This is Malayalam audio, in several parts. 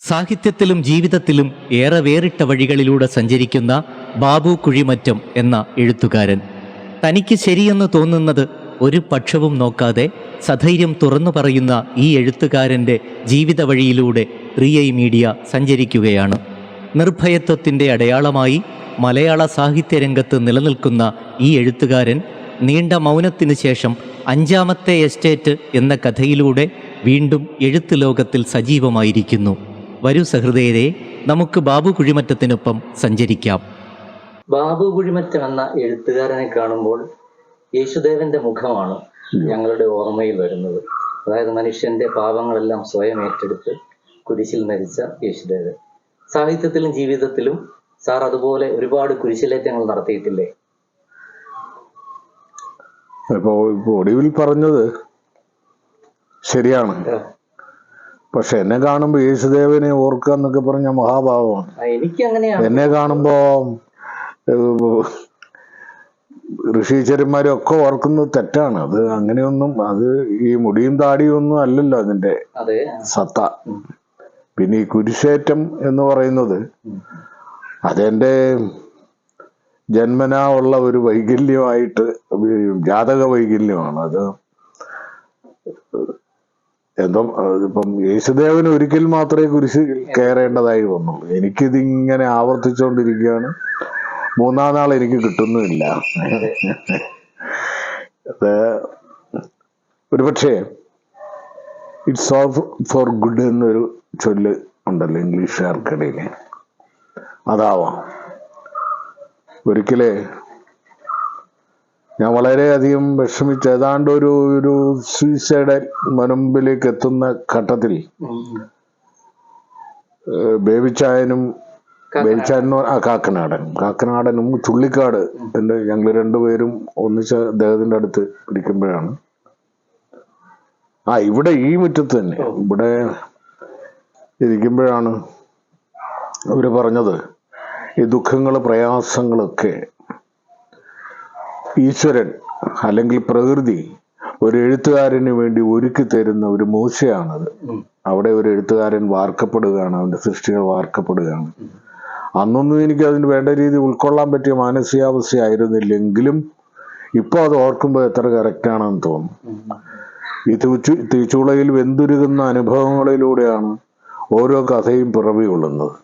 സാഹിത്യത്തിലും ജീവിതത്തിലും ഏറെ വേറിട്ട വഴികളിലൂടെ സഞ്ചരിക്കുന്ന ബാബു കുഴിമറ്റം എന്ന എഴുത്തുകാരൻ തനിക്ക് ശരിയെന്ന് തോന്നുന്നത് ഒരു പക്ഷവും നോക്കാതെ സധൈര്യം തുറന്നു പറയുന്ന ഈ എഴുത്തുകാരൻ്റെ ജീവിത വഴിയിലൂടെ 3i മീഡിയ സഞ്ചരിക്കുകയാണ്. നിർഭയത്വത്തിൻ്റെ അടയാളമായി മലയാള സാഹിത്യരംഗത്ത് നിലനിൽക്കുന്ന ഈ എഴുത്തുകാരൻ നീണ്ട മൗനത്തിന് ശേഷം 5ാമത്തെ എസ്റ്റേറ്റ് എന്ന കഥയിലൂടെ വീണ്ടും എഴുത്ത് ലോകത്തിൽ സജീവമായിരിക്കുന്നു. വരൂ സഹൃദയരെ, നമുക്ക് ബാബു കുഴിമറ്റത്തിനൊപ്പം സഞ്ചരിക്കാം. ബാബു കുഴിമറ്റം എന്ന എഴുത്തുകാരനെ കാണുമ്പോൾ യേശുദേവന്റെ മുഖമാണ് ഞങ്ങളുടെ ഓർമ്മയിൽ വരുന്നത്. അതായത് മനുഷ്യന്റെ പാപങ്ങളെല്ലാം സ്വയം ഏറ്റെടുത്ത് കുരിശിൽ മരിച്ച യേശുദേവൻ. സാഹിത്യത്തിലും ജീവിതത്തിലും സാർ അതുപോലെ ഒരുപാട് കുരിശിലേറ്റങ്ങൾ നടത്തിയിട്ടില്ലേ? ഇപ്പോ ഒടുവിൽ പറഞ്ഞത് ശരിയാണ്. പക്ഷെ എന്നെ കാണുമ്പോ യേശുദേവനെ ഓർക്കുക എന്നൊക്കെ പറഞ്ഞ മഹാഭാവമാണ്. എനിക്ക് അങ്ങനെയാണ്. എന്നെ കാണുമ്പോ ഋഷീശ്വരന്മാരും ഒക്കെ ഓർക്കുന്നത് തെറ്റാണ്. അത് അങ്ങനെയൊന്നും, അത് ഈ മുടിയും താടിയും ഒന്നും അല്ലല്ലോ അതിന്റെ സത്ത. പിന്നെ ഈ കുരിശേറ്റം എന്ന് പറയുന്നത് അതെന്റെ ജന്മനാ ഉള്ള ഒരു വൈകല്യമായിട്ട്, ജാതക വൈകല്യമാണ് അത്. എന്തോ ഇപ്പം യേശുദേവന് ഒരിക്കൽ മാത്രമേ കുരിശ് കയറേണ്ടതായി വന്നുള്ളൂ. എനിക്കിതിങ്ങനെ ആവർത്തിച്ചുകൊണ്ടിരിക്കുകയാണ്. 3-ാം നാൾ എനിക്ക് കിട്ടുന്നുമില്ല. അത് ഒരുപക്ഷെ ഇറ്റ്സ് ഓൾ ഫോർ ഗുഡ് എന്നൊരു ചൊല്ല് ഉണ്ടല്ലോ ഇംഗ്ലീഷുകാർക്കിടയിൽ, അതാവാം. ഒരിക്കലേ ഞാൻ വളരെയധികം വിഷമിച്ച് ഏതാണ്ട് ഒരു സൂയിസൈഡ് മുൻപിലേക്ക് എത്തുന്ന ഘട്ടത്തിൽ ബേബിച്ചായനും കാക്കനാടനും ചുള്ളിക്കാട് ഞങ്ങൾ രണ്ടുപേരും ഒന്നിച്ച് അദ്ദേഹത്തിന്റെ അടുത്ത് ഇരിക്കുമ്പോഴാണ്, ഇവിടെ ഈ മുറ്റത്ത് തന്നെ ഇവിടെ ഇരിക്കുമ്പോഴാണ് അവര് പറഞ്ഞത്, ഈ ദുഃഖങ്ങള് പ്രയാസങ്ങളൊക്കെ ഈശ്വരൻ അല്ലെങ്കിൽ പ്രകൃതി ഒരു എഴുത്തുകാരന് വേണ്ടി ഒരുക്കി തരുന്ന ഒരു മൂശയാണത്. അവിടെ ഒരു എഴുത്തുകാരൻ വാർക്കപ്പെടുകയാണ്, അവന്റെ സൃഷ്ടികൾ വാർക്കപ്പെടുകയാണ്. അന്നൊന്നും എനിക്ക് അതിന് വേണ്ട രീതി ഉൾക്കൊള്ളാൻ പറ്റിയ മാനസികാവസ്ഥ ആയിരുന്നില്ലെങ്കിലും ഇപ്പൊ അത് ഓർക്കുമ്പോൾ എത്ര കറക്റ്റാണെന്ന് തോന്നുന്നു. ഈ തീച്ചുളയിൽ വെന്തുരുകുന്ന അനുഭവങ്ങളിലൂടെയാണ് ഓരോ കഥയും പിറവി കൊള്ളുന്നത്.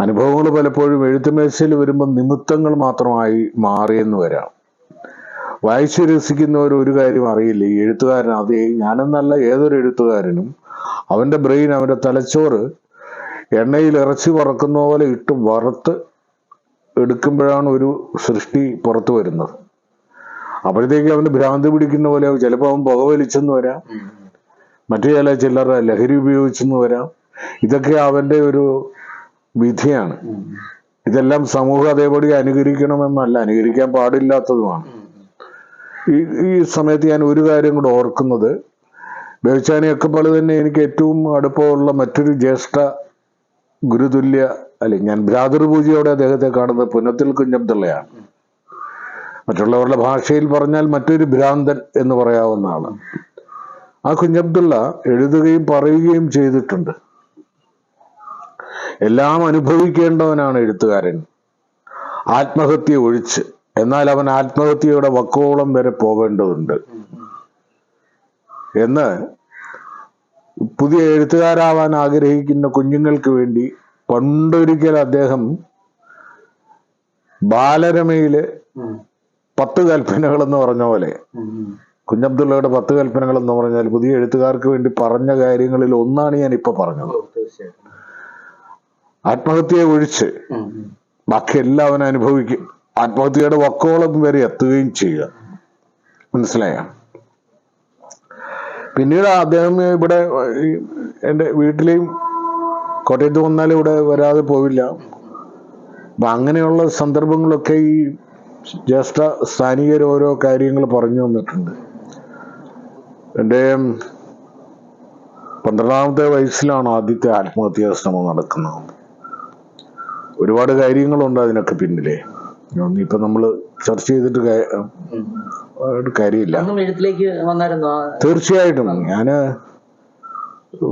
അനുഭവങ്ങൾ പലപ്പോഴും എഴുത്തുമേശയിൽ വരുമ്പോൾ നിമിത്തങ്ങൾ മാത്രമായി മാറിയെന്ന് വരാം. വായിച്ചു രസിക്കുന്നവർ ഒരു കാര്യം അറിയില്ല, ഈ എഴുത്തുകാരൻ, അത് ഞാനെന്നല്ല ഏതൊരു എഴുത്തുകാരനും അവന്റെ ബ്രെയിൻ, അവന്റെ തലച്ചോറ് എണ്ണയിൽ ഇറച്ചി വറക്കുന്ന പോലെ ഇട്ട് വറുത്ത് എടുക്കുമ്പോഴാണ് ഒരു സൃഷ്ടി പുറത്തു വരുന്നത്. അപ്പോഴത്തേക്ക് അവന് ഭ്രാന്തി പിടിക്കുന്ന പോലെ ചിലപ്പോൾ അവൻ പുകവലിച്ചെന്ന് വരാം, മറ്റു ചിലർ ലഹരി ഉപയോഗിച്ചെന്ന് വരാം. ഇതൊക്കെ അവന്റെ ഒരു വിധിയാണ്. ഇതെല്ലാം സമൂഹം അതേപടി അനുകരിക്കണമെന്നല്ല, അനുകരിക്കാൻ പാടില്ലാത്തതുമാണ്. ഈ സമയത്ത് ഞാൻ ഒരു കാര്യം കൂടെ ഓർക്കുന്നത്, ബേബിച്ചാനെയൊക്കെ പോലെ തന്നെ എനിക്ക് ഏറ്റവും അടുപ്പമുള്ള മറ്റൊരു ജ്യേഷ്ഠ ഗുരുതുല്യ, ഞാൻ ഭ്രാതൃപൂജയോടെ അദ്ദേഹത്തെ കാണുന്നത് പുന്നത്തിൽ കുഞ്ഞബ്ദുള്ളയാണ്. മറ്റുള്ളവരുടെ ഭാഷയിൽ പറഞ്ഞാൽ മറ്റൊരു ഭ്രാന്തൻ എന്ന് പറയാവുന്ന ആള്. ആ കുഞ്ഞബ്ദുള്ള എഴുതുകയും പറയുകയും ചെയ്തിട്ടുണ്ട്. എല്ലാം അനുഭവിക്കേണ്ടവനാണ് എഴുത്തുകാരൻ, ആത്മഹത്യ ഒഴിച്ച്. എന്നാൽ അവൻ ആത്മഹത്യയുടെ വക്കോളം വരെ പോകേണ്ടതുണ്ട് എന്ന് പുതിയ എഴുത്തുകാരാവാൻ ആഗ്രഹിക്കുന്ന കുഞ്ഞുങ്ങൾക്ക് വേണ്ടി പണ്ടൊരിക്കൽ അദ്ദേഹം ബാലരമയില് 10 കൽപ്പനകൾ എന്ന് പറഞ്ഞ പോലെ, കുഞ്ഞബ്ദുള്ളയുടെ 10 കൽപ്പനകൾ എന്ന് പറഞ്ഞാൽ പുതിയ എഴുത്തുകാർക്ക് വേണ്ടി പറഞ്ഞ കാര്യങ്ങളിൽ ഒന്നാണ് ഞാൻ ഇപ്പൊ പറഞ്ഞത്. ആത്മഹത്യയെ ഒഴിച്ച് ബാക്കി എല്ലാം അവൻ അനുഭവിക്കും, ആത്മഹത്യയുടെ വക്കോളം വരെ എത്തുകയും ചെയ്യുക. മനസ്സിലായ? പിന്നീട് അദ്ദേഹം ഇവിടെ എൻ്റെ വീട്ടിലെയും കോട്ടയത്ത് വന്നാലും ഇവിടെ വരാതെ പോവില്ല. അപ്പൊ അങ്ങനെയുള്ള സന്ദർഭങ്ങളൊക്കെ ഈ ജ്യേഷ്ഠ സ്ഥാനികർ ഓരോ കാര്യങ്ങൾ പറഞ്ഞു തന്നിട്ടുണ്ട്. എൻ്റെ 12ാമത്തെ വയസ്സിലാണ് ആദ്യത്തെ ആത്മഹത്യാ ശ്രമം നടക്കുന്നത്. ഒരുപാട് കാര്യങ്ങളുണ്ട് അതിനൊക്കെ പിന്നിലെ. ഇപ്പൊ നമ്മള് ചർച്ച ചെയ്തിട്ട് കാര്യമില്ല. തീർച്ചയായിട്ടും ഞാന്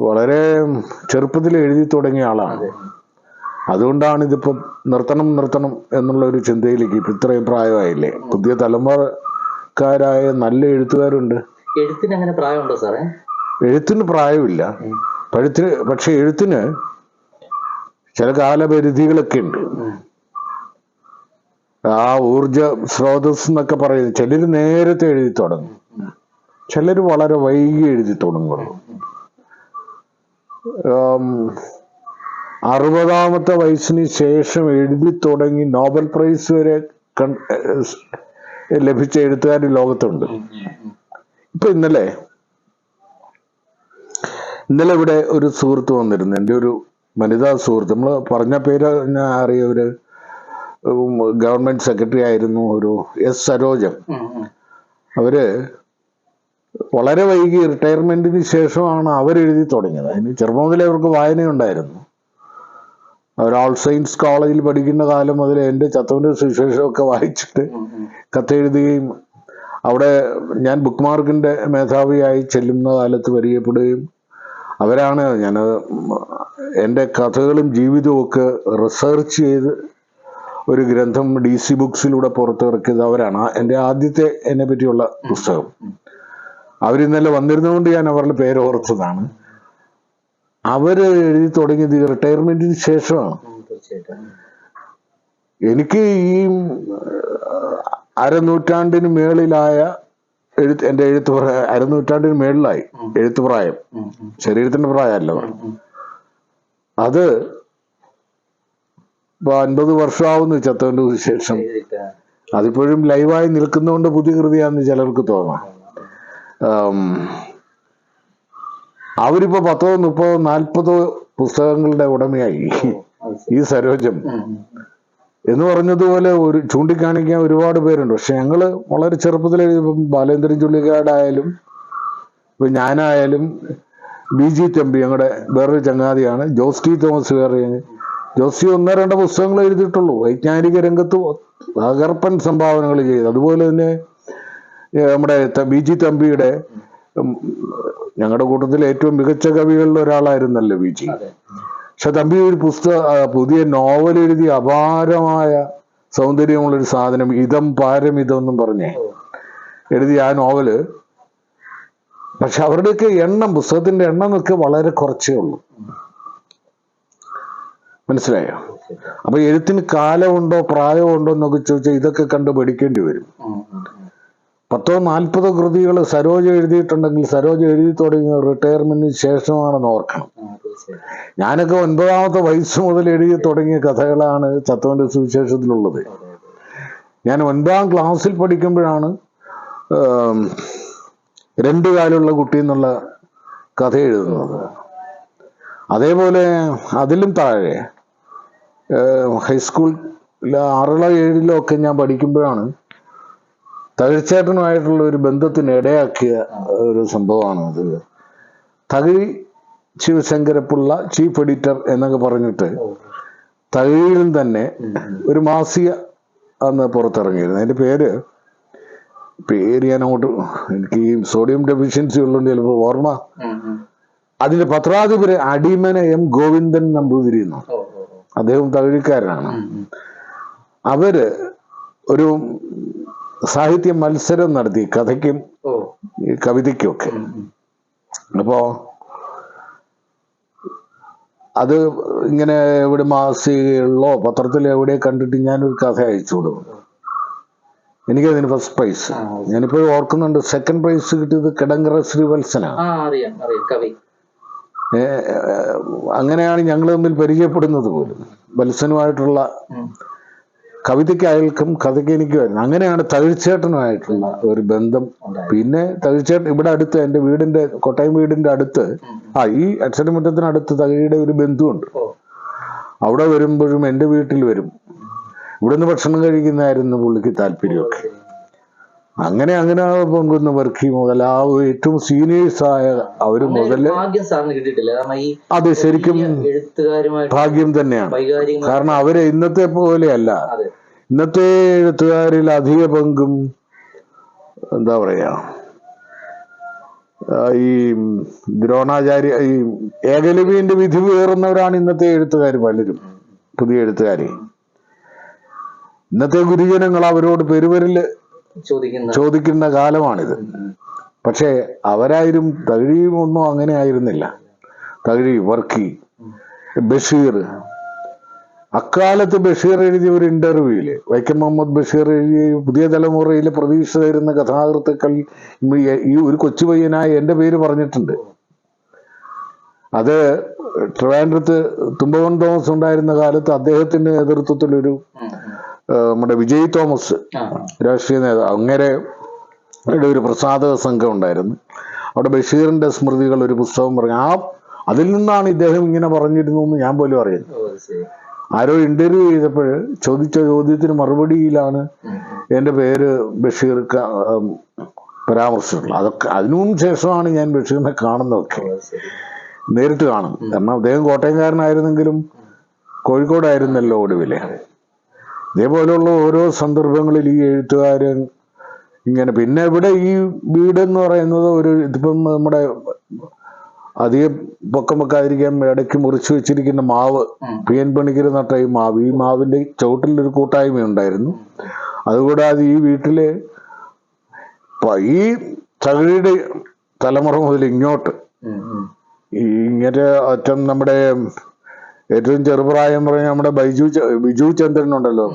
വളരെ ചെറുപ്പത്തിൽ എഴുതി തുടങ്ങിയ ആളാണ്. അതുകൊണ്ടാണ് ഇതിപ്പോ നിർത്തണം എന്നുള്ള ഒരു ചിന്തയിലേക്ക് ഇപ്പൊ ഇത്രയും പ്രായമായില്ലേ. പുതിയ തലമുറക്കാരായ നല്ല എഴുത്തുകാരുണ്ട്. എഴുത്തിന് അങ്ങനെ പ്രായമുണ്ടോ സാറേ? എഴുത്തിന് പ്രായമില്ല, പക്ഷെ എഴുത്തിന് ചില കാലപരിധികളൊക്കെ ഉണ്ട്. ആ ഊർജ സ്രോതസ് എന്നൊക്കെ പറയുന്നത് ചിലര് നേരത്തെ എഴുതി തുടങ്ങും, ചിലര് വളരെ വൈകി എഴുതി തുടങ്ങുള്ളൂ. 60-ാമത്തെ വയസ്സിന് ശേഷം എഴുതി തുടങ്ങി നോബൽ പ്രൈസ് വരെ ലഭിച്ച എഴുത്തുകാർ ലോകത്തുണ്ട്. ഇപ്പൊ ഇന്നലെ ഇവിടെ ഒരു സുഹൃത്ത് വന്നിരുന്നു, എൻ്റെ ഒരു വനിതാ സുഹൃത്ത്. നമ്മൾ പറഞ്ഞ പേര് ഞാൻ അറിയവര് ഗവൺമെന്റ് സെക്രട്ടറി ആയിരുന്നു, ഒരു എസ് സരോജം. അവര് വളരെ വൈകി റിട്ടയർമെന്റിന് ശേഷമാണ് അവരെഴുതി തുടങ്ങിയത്. അതിന് ചെറുപ്പം മുതലേ അവർക്ക് വായനയുണ്ടായിരുന്നു. അവർ ഓൾ സയൻസ് കോളേജിൽ പഠിക്കുന്ന കാലം മുതൽ എൻ്റെ ചത്തവന്റെ സുവിശേഷമൊക്കെ വായിച്ചിട്ട് കത്തെഴുതുകയും അവിടെ ഞാൻ ബുക്ക് മാർക്കിന്റെ മേധാവിയായി ചെല്ലുന്ന കാലത്ത് പരിചയപ്പെടുകയും അവരാണ് ഞാൻ എൻ്റെ കഥകളും ജീവിതവും ഒക്കെ റിസർച്ച് ചെയ്ത് ഒരു ഗ്രന്ഥം DC ബുക്സിലൂടെ പുറത്തിറക്കിയത് അവരാണ്. എൻ്റെ ആദ്യത്തെ എന്നെ പറ്റിയുള്ള പുസ്തകം. അവരിന്നലെ വന്നിരുന്നുകൊണ്ട് ഞാൻ അവരുടെ പേര് ഓർത്തതാണ്. അവര് എഴുതി തുടങ്ങിയത് റിട്ടയർമെന്റിന് ശേഷമാണ്. എനിക്ക് ഈ അരനൂറ്റാണ്ടിന് മേളിലായ എൻ്റെ എഴുത്ത് അരനൂറ്റാണ്ടിന് മേളിലായി എഴുത്ത് പ്രായം, ശരീരത്തിന്റെ പ്രായമല്ല അത്. 50 വർഷമാവുന്നു ചത്തവന്റെ ശേഷം. അതിപ്പോഴും ലൈവായി നിൽക്കുന്നതുകൊണ്ട് പുതിയ കൃതിയാന്ന് ചിലർക്ക് തോന്നാം. അവരിപ്പോ 10, 30, 40 പുസ്തകങ്ങളുടെ ഉടമയായി. ഈ സരോജം എന്ന് പറഞ്ഞതുപോലെ ഒരു ചൂണ്ടിക്കാണിക്കാൻ ഒരുപാട് പേരുണ്ട്. പക്ഷെ ഞങ്ങള് വളരെ ചെറുപ്പത്തിൽ എഴുതിയപ്പം ബാലേന്ദ്രൻ ചുള്ളിക്കാടായാലും ഇപ്പൊ ഞാനായാലും BG തമ്പി ഞങ്ങളുടെ വേറൊരു ചങ്ങാതിയാണ്, ജോസ് ടി തോമസ് വേറെ. ജോസ് ടി 1-2 പുസ്തകങ്ങൾ എഴുതിയിട്ടുള്ളൂ. വൈജ്ഞാനിക രംഗത്ത് തകർപ്പൻ സംഭാവനകൾ ചെയ്തു. അതുപോലെ തന്നെ നമ്മുടെ BG തമ്പിയുടെ ഞങ്ങളുടെ കൂട്ടത്തിൽ ഏറ്റവും മികച്ച കവികളിൽ ഒരാളായിരുന്നല്ലോ BG. പക്ഷെ തമ്പി ഒരു പുതിയ നോവൽ എഴുതി, അപാരമായ സൗന്ദര്യമുള്ളൊരു സാധനം, ഇതം പാരമിതം എന്നും പറഞ്ഞേ എഴുതിയ ആ നോവല്. പക്ഷെ അവരുടെയൊക്കെ പുസ്തകത്തിന്റെ എണ്ണമൊക്കെ വളരെ കുറച്ചേ ഉള്ളൂ. മനസ്സിലായോ? അപ്പൊ എഴുത്തിന് കാലമുണ്ടോ പ്രായമുണ്ടോ എന്നൊക്കെ ചോദിച്ചാൽ ഇതൊക്കെ കണ്ട് പഠിക്കേണ്ടി വരും. 10-40 കൃതികൾ സരോജ എഴുതിയിട്ടുണ്ടെങ്കിൽ സരോജ എഴുതി തുടങ്ങിയ റിട്ടയർമെന്റിന് ശേഷമാണെന്ന് ഓർക്കണം. ഞാനൊക്കെ 9-ാമത്തെ വയസ്സ് മുതൽ എഴുതി തുടങ്ങിയ കഥകളാണ് ചത്തവന്റെ സുവിശേഷത്തിലുള്ളത്. ഞാൻ 9-ാം ക്ലാസ്സിൽ പഠിക്കുമ്പോഴാണ് 2 കാലുള്ള കുട്ടി എന്നുള്ള കഥ എഴുതുന്നത്. അതേപോലെ അതിലും താഴെ ഹൈസ്കൂൾ 6-ലോ 7-ലോ ഒക്കെ ഞാൻ പഠിക്കുമ്പോഴാണ് തകഴിച്ചേട്ടനുമായിട്ടുള്ള ഒരു ബന്ധത്തിന് ഇടയാക്കിയ ഒരു സംഭവമാണ് അത്. തകഴി ശിവശങ്കരപ്പിള്ള ചീഫ് എഡിറ്റർ എന്നൊക്കെ പറഞ്ഞിട്ട് തകഴിയിലും തന്നെ ഒരു മാസിക അന്ന് പുറത്തിറങ്ങിയിരുന്നു. അതിന്റെ പേര് ഞാൻ അങ്ങോട്ട്, എനിക്ക് ഈ സോഡിയം ഡെഫിഷ്യൻസി ഉള്ളതുകൊണ്ട് ചിലപ്പോൾ ഓർമ്മ. അതിന്റെ പത്രാധിപര് അടിമന M. ഗോവിന്ദൻ നമ്പൂതിരി എന്നു, അദ്ദേഹം തകഴിക്കാരനാണ്. അവര് ഒരു സാഹിത്യ മത്സരം നടത്തി, കഥയ്ക്കും കവിതയ്ക്കും ഒക്കെ. അപ്പോ അത് ഇങ്ങനെ എവിടെ മാസികകളിലോ പത്രത്തിലോ എവിടെ കണ്ടിട്ട് ഞാനൊരു കഥ അയച്ചു കൊടുക്കും. എനിക്കതിന് ഫസ്റ്റ് പ്രൈസ്. ഞാനിപ്പോഴും ഓർക്കുന്നുണ്ട്. സെക്കൻഡ് പ്രൈസ് കിട്ടിയത് കിടങ്ങറ ശ്രീവത്സനാണ്. അങ്ങനെയാണ് ഞങ്ങൾ തമ്മിൽ പരിചയപ്പെടുന്നത് പോലും. വത്സനുമായിട്ടുള്ള കവിതയ്ക്ക് അയാൾക്കും കഥയ്ക്ക് എനിക്കുമായിരുന്നു. അങ്ങനെയാണ് തകഴിച്ചേട്ടനുമായിട്ടുള്ള ഒരു ബന്ധം. പിന്നെ തകഴിച്ചേട്ടൻ ഇവിടെ അടുത്ത്, എൻ്റെ വീടിന്റെ കോട്ടയം വീടിന്റെ അടുത്ത്, ഈ അക്ഷരമുറ്റത്തിനടുത്ത് തകഴിയുടെ ഒരു ബന്ധുവുണ്ട്. അവിടെ വരുമ്പോഴും എൻ്റെ വീട്ടിൽ വരും. ഇവിടുന്ന് ഭക്ഷണം കഴിക്കുന്നതായിരുന്നു പുള്ളിക്ക് താല്പര്യമൊക്കെ. അങ്ങനെ പൊങ്കുന്ന വർക്കി മുതൽ ആ ഏറ്റവും സീനിയേഴ്സായ അവര് മുതല് അത് ശരിക്കും ഭാഗ്യം തന്നെയാണ്. കാരണം അവര് ഇന്നത്തെ പോലെയല്ല. ഇന്നത്തെ എഴുത്തുകാരിൽ അധിക പങ്കും എന്താ പറയാ, ഈ ദ്രോണാചാര്യ, ഈ ഏകലവ്യന്റെ വിധി വേറുന്നവരാണ് ഇന്നത്തെ എഴുത്തുകാർ പലരും. പുതിയ എഴുത്തുകാരെ ഇന്നത്തെ ഗുരുജനങ്ങൾ അവരോട് പെരുവരില് ചോദിക്കുന്ന കാലമാണിത്. പക്ഷെ അവരാരും തകഴിയും ഒന്നും അങ്ങനെ ആയിരുന്നില്ല. തകഴി, വർക്കി, ബഷീർ, അക്കാലത്ത് ബഷീർ എഴുതിയ ഒരു ഇന്റർവ്യൂവില്, വൈക്കം മുഹമ്മദ് ബഷീർ എഴുതിയ പുതിയ തലമുറയിലെ പ്രതീക്ഷ തരുന്ന കഥാകൃത്തുക്കൾ ഈ ഒരു കൊച്ചു പയ്യനായ എന്റെ പേര് പറഞ്ഞിട്ടുണ്ട്. അത് ട്രിവാൻഡ്രത്ത് തുമ്പവൻ തോമസ് ഉണ്ടായിരുന്ന കാലത്ത് അദ്ദേഹത്തിന്റെ നേതൃത്വത്തിലൊരു നമ്മുടെ വിജയ് തോമസ് രാഷ്ട്രീയ നേതാവ്, അങ്ങനെ ഒരു പ്രസാധക സംഘം ഉണ്ടായിരുന്നു. അവിടെ ബഷീറിന്റെ സ്മൃതികൾ ഒരു പുസ്തകം പറഞ്ഞു. അതിൽ നിന്നാണ് ഇദ്ദേഹം ഇങ്ങനെ പറഞ്ഞിരുന്നു എന്ന് ഞാൻ പോലും അറിയുന്നു. ആരോ ഇന്റർവ്യൂ ചെയ്തപ്പോൾ ചോദിച്ച ചോദ്യത്തിന് മറുപടിയിലാണ് എന്റെ പേര് ബഷീർ പരാമർശിച്ചിട്ടുള്ളത്. അതൊക്കെ അതിനു ശേഷമാണ് ഞാൻ ബഷീറിനെ കാണുന്നതൊക്കെ, നേരിട്ട് കാണും. കാരണം അദ്ദേഹം കോട്ടയംകാരനായിരുന്നെങ്കിലും കോഴിക്കോടായിരുന്നല്ലോ ഒടുവിലെ. ഇതേപോലെയുള്ള ഓരോ സന്ദർഭങ്ങളിൽ ഈ എഴുത്തുകാരൻ ഇങ്ങനെ. പിന്നെ ഇവിടെ ഈ വീടെന്ന് പറയുന്നത് ഇതിപ്പം നമ്മുടെ അധികം പൊക്കം വെക്കാതിരിക്കാൻ ഇടയ്ക്ക് മുറിച്ചു വെച്ചിരിക്കുന്ന മാവ്, പി എൻ പണിക്കർ നട്ട ഈ മാവിന്റെ ചുവട്ടിലൊരു കൂട്ടായ്മ ഉണ്ടായിരുന്നു. അതുകൂടാതെ ഈ വീട്ടില് ഈ തകഴിയുടെ തലമുറ മുതൽ ഇങ്ങോട്ട് ഇങ്ങനെ അറ്റം നമ്മുടെ ഏറ്റവും ചെറുപ്രായം പറഞ്ഞ നമ്മുടെ ബിജു ചന്ദ്രൻ ഉണ്ടല്ലോ,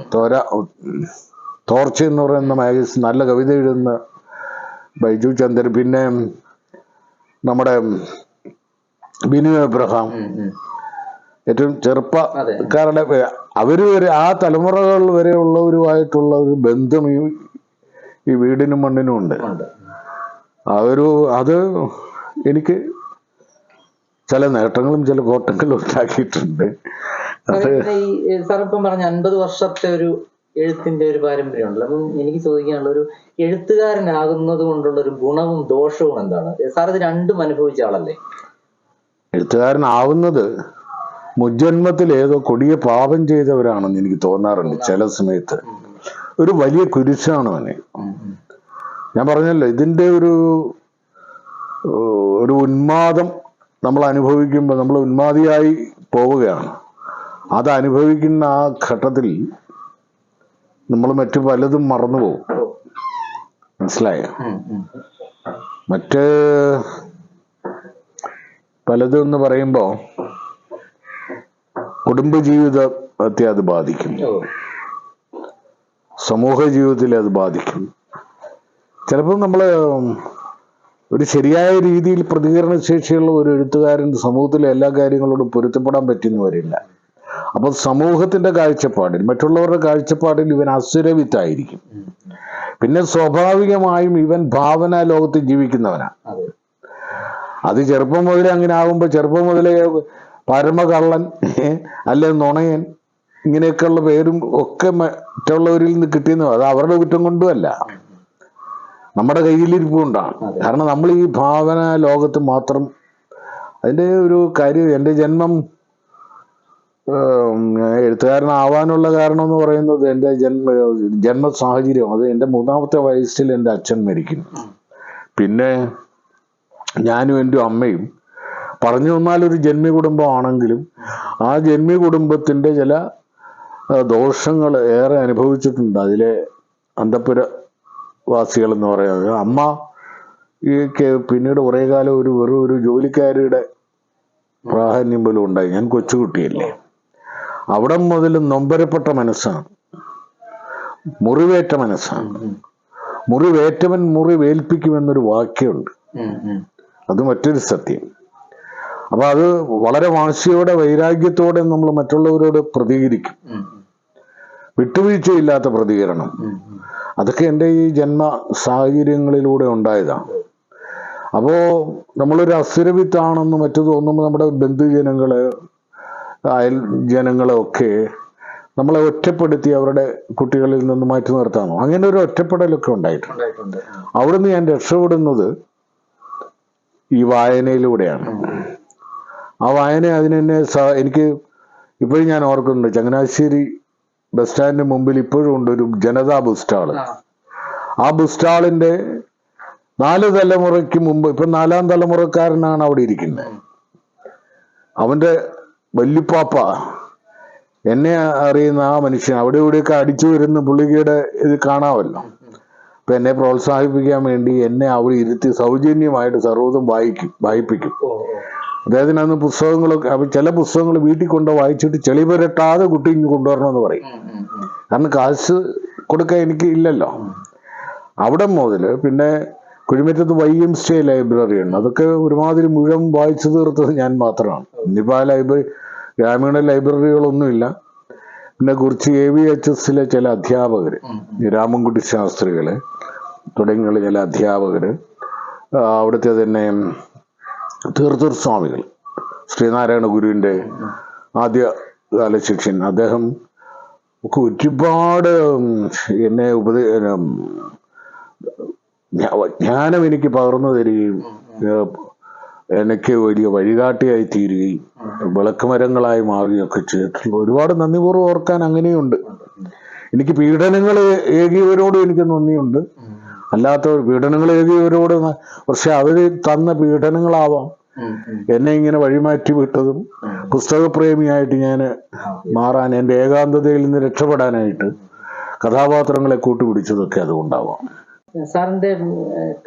തോർച്ച എന്ന് പറയുന്ന മാഗസിൻ, നല്ല കവിത എഴുതുന്ന ബൈജു ചന്ദ്രൻ, പിന്നെ നമ്മുടെ ബിനു എബ്രഹാം, ഏറ്റവും ചെറുപ്പക്കാരുടെ അവര് വരെ ആ തലമുറകൾ വരെ ഉള്ളവരുമായിട്ടുള്ള ഒരു ബന്ധം ഈ വീടിനും മണ്ണിനും ഉണ്ട്. അത് എനിക്ക് ചില നേട്ടങ്ങളും ചില കോട്ടങ്ങളും ഉണ്ടാക്കിയിട്ടുണ്ട്. സാറിപ്പം പറഞ്ഞ 50 വർഷത്തെ ഒരു എഴുത്തിന്റെ ഒരു പാരമ്പര്യം ഉണ്ടല്ലോ. അപ്പം എനിക്ക് ചോദിക്കാനുള്ള, ഒരു എഴുത്തുകാരനാകുന്നത് കൊണ്ടുള്ള ഒരു ഗുണവും ദോഷവും എന്താണ്? സാർ ഇത് രണ്ടും അനുഭവിച്ച ആളല്ലേ? എഴുത്തുകാരനാവുന്നത് മുജ്ജന്മത്തിൽ ഏതോ കൊടിയ പാപം ചെയ്തവരാണെന്ന് എനിക്ക് തോന്നാറുണ്ട് ചില സമയത്ത്. ഒരു വലിയ കുരിശാണ് അവനെ. ഞാൻ പറഞ്ഞല്ലോ, ഇതിന്റെ ഒരു ഉന്മാദം നമ്മൾ അനുഭവിക്കുമ്പോൾ നമ്മൾ ഉന്മാദിയായി പോവുകയാണ്. അത് അനുഭവിക്കുന്ന ആ ഘട്ടത്തിൽ നമ്മൾ മറ്റു പലതും മറന്നുപോകും. മനസ്സിലായോ? മറ്റ് പലതും എന്ന് പറയുമ്പോ കുടുംബജീവിതത്തെ അത് ബാധിക്കും, സമൂഹ ജീവിതത്തിൽ അത് ബാധിക്കും. ചിലപ്പോൾ നമ്മള് ഒരു ശരിയായ രീതിയിൽ പ്രതികരണ ശേഷിയുള്ള ഒരു എഴുത്തുകാരൻ സമൂഹത്തിലെ എല്ലാ കാര്യങ്ങളോടും പൊരുത്തപ്പെടാൻ പറ്റുന്നു വരില്ല. അപ്പൊ സമൂഹത്തിന്റെ കാഴ്ചപ്പാടിൽ, മറ്റുള്ളവരുടെ കാഴ്ചപ്പാടിൽ ഇവൻ അസുരവിത്തായിരിക്കും. പിന്നെ സ്വാഭാവികമായും ഇവൻ ഭാവനാ ലോകത്ത് ജീവിക്കുന്നവനാണ്. അത് ചെറുപ്പം മുതലേ അങ്ങനെ ആകുമ്പോ, ചെറുപ്പം മുതലേ പരമകള്ളൻ അല്ലെ നുണയൻ ഇങ്ങനെയൊക്കെയുള്ള പേരും ഒക്കെ മറ്റുള്ളവരിൽ നിന്ന് കിട്ടിയെന്ന്. അത് അവരുടെ കുറ്റം കൊണ്ടുമല്ല, നമ്മുടെ കയ്യിലിരിപ്പുകൊണ്ടാണ്. കാരണം നമ്മൾ ഈ ഭാവന ലോകത്ത് മാത്രം. അതിന്റെ ഒരു കാര്യം, എൻ്റെ എഴുത്തുകാരനാവാനുള്ള കാരണം എന്ന് പറയുന്നത് എൻ്റെ ജന്മ സാഹചര്യം. അത് എൻ്റെ 3ാമത്തെ വയസ്സിൽ എൻ്റെ അച്ഛൻ മരിക്കുന്നു. പിന്നെ ഞാനും എൻ്റെ അമ്മയും പറഞ്ഞു വന്നാൽ ഒരു ജന്മി കുടുംബമാണെങ്കിലും ആ ജന്മി കുടുംബത്തിന്റെ ചില ദോഷങ്ങൾ ഏറെ അനുഭവിച്ചിട്ടുണ്ട്. അതിലെ അന്തഃപുരവാസികൾ എന്ന് പറയുന്നത്, അമ്മ ഈ പിന്നീട് കുറേ കാലം ഒരു ജോലിക്കാരിയുടെ പ്രാധാന്യം പോലും ഉണ്ടായി. ഞാൻ കൊച്ചുകുട്ടിയല്ലേ. അവിടെ മുതൽ നൊമ്പരപ്പെട്ട മനസ്സാണ്, മുറിവേറ്റ മനസ്സാണ്. മുറിവേറ്റവൻ മുറിവേൽപ്പിക്കുമെന്നൊരു വാക്യമുണ്ട്. അത് മറ്റൊരു സത്യം. അപ്പൊ അത് വളരെ വാശിയോടെ വൈരാഗ്യത്തോടെ നമ്മൾ മറ്റുള്ളവരോട് പ്രതികരിക്കും. വിട്ടുവീഴ്ചയില്ലാത്ത പ്രതികരണം. അതൊക്കെ എൻ്റെ ഈ ജന്മ സാഹചര്യങ്ങളിലൂടെ ഉണ്ടായതാണ്. അപ്പോ നമ്മളൊരു അസുരവിത്താണെന്ന് മറ്റു തോന്നുമ്പോൾ നമ്മുടെ ബന്ധുജനങ്ങള്, അയൽ ജനങ്ങളെ ഒക്കെ നമ്മളെ ഒറ്റപ്പെടുത്തി അവരുടെ കുട്ടികളിൽ നിന്ന് മാറ്റി നിർത്താമോ? അങ്ങനെ ഒരു ഒറ്റപ്പെടലൊക്കെ ഉണ്ടായിട്ടുണ്ട്. അവിടുന്ന് ഞാൻ രക്ഷപ്പെടുന്നത് ഈ വായനയിലൂടെയാണ്. ആ വായന അതിനെന്നെ എനിക്ക് ഇപ്പോഴും ഞാൻ ഓർക്കുന്നുണ്ട്, ചങ്ങനാശ്ശേരി ബസ് സ്റ്റാൻഡിന് മുമ്പിൽ ഇപ്പോഴും ഉണ്ട് ഒരു ജനതാ ബുക്ക് സ്റ്റാള്. ആ ബുക്ക് സ്റ്റാളിന്റെ 4 തലമുറയ്ക്ക് മുമ്പ്, ഇപ്പൊ 4ാം തലമുറക്കാരനാണ് അവിടെ ഇരിക്കുന്നത്. അവന്റെ വല്യപ്പാപ്പ, എന്നെ അറിയുന്ന ആ മനുഷ്യൻ അവിടെ ഇവിടെയൊക്കെ അടിച്ചു വരുന്ന പുള്ളിയുടെ ഇത് കാണാമല്ലോ. അപ്പൊ എന്നെ പ്രോത്സാഹിപ്പിക്കാൻ വേണ്ടി എന്നെ അവിടെ ഇരുത്തി സൗജന്യമായിട്ട് സർവ്വതും വായിപ്പിക്കും. അദ്ദേഹത്തിന് അന്ന് പുസ്തകങ്ങളൊക്കെ, ചില പുസ്തകങ്ങൾ വീട്ടിൽ കൊണ്ട് വായിച്ചിട്ട് ചെളി പുരട്ടാതെ കുട്ടി ഇങ്ങ് കൊണ്ടുവരണമെന്ന് പറയും. കാരണം കാശ് കൊടുക്കാൻ എനിക്ക് ഇല്ലല്ലോ. അവിടെ മുതൽ പിന്നെ കുഴിമറ്റത്ത് YMCA ലൈബ്രറി ഉണ്ട്. അതൊക്കെ ഒരുമാതിരി മുഴുവൻ വായിച്ചു തീർത്തത് ഞാൻ മാത്രമാണ്. ഇന്നിപ്പോൾ ആ ലൈബ്രറി, ഗ്രാമീണ ലൈബ്രറികളൊന്നുമില്ല. പിന്നെ കുറിച്ച് AVHSലെ ചില അധ്യാപകർ, രാമൻകുട്ടി ശാസ്ത്രികള് തുടങ്ങിയുള്ള ചില അധ്യാപകര്, അവിടുത്തെ തന്നെ തീർത്ഥൂർ സ്വാമികൾ, ശ്രീനാരായണ ഗുരുവിന്റെ ആദ്യകാല ശിഷ്യൻ, അദ്ദേഹം ഒക്കെ ഒരുപാട് എന്നെ ജ്ഞാനം എനിക്ക് പകർന്നു തരികയും എനിക്ക് വലിയ വഴികാട്ടിയായി തീരുകയും വിളക്കുമരങ്ങളായി മാറുകയൊക്കെ ചെയ്തിട്ടുള്ള ഒരുപാട് നന്ദിപൂർവ്വം ഓർക്കാൻ അങ്ങനെയുണ്ട്. എനിക്ക് പീഡനങ്ങൾ ഏകിയവരോടും എനിക്ക് നന്ദിയുണ്ട്. അല്ലാത്ത പീഡനങ്ങൾ ഏകിയവരോട്, പക്ഷെ അവര് തന്ന പീഡനങ്ങളാവാം എന്നെ ഇങ്ങനെ വഴിമാറ്റി വിട്ടതും പുസ്തകപ്രേമിയായിട്ട് ഞാൻ മാറാൻ, എൻ്റെ ഏകാന്തതയിൽ നിന്ന് രക്ഷപ്പെടാനായിട്ട് കഥാപാത്രങ്ങളെ കൂട്ടുപിടിച്ചതൊക്കെ അതുകൊണ്ടാവാം. സാറിന്റെ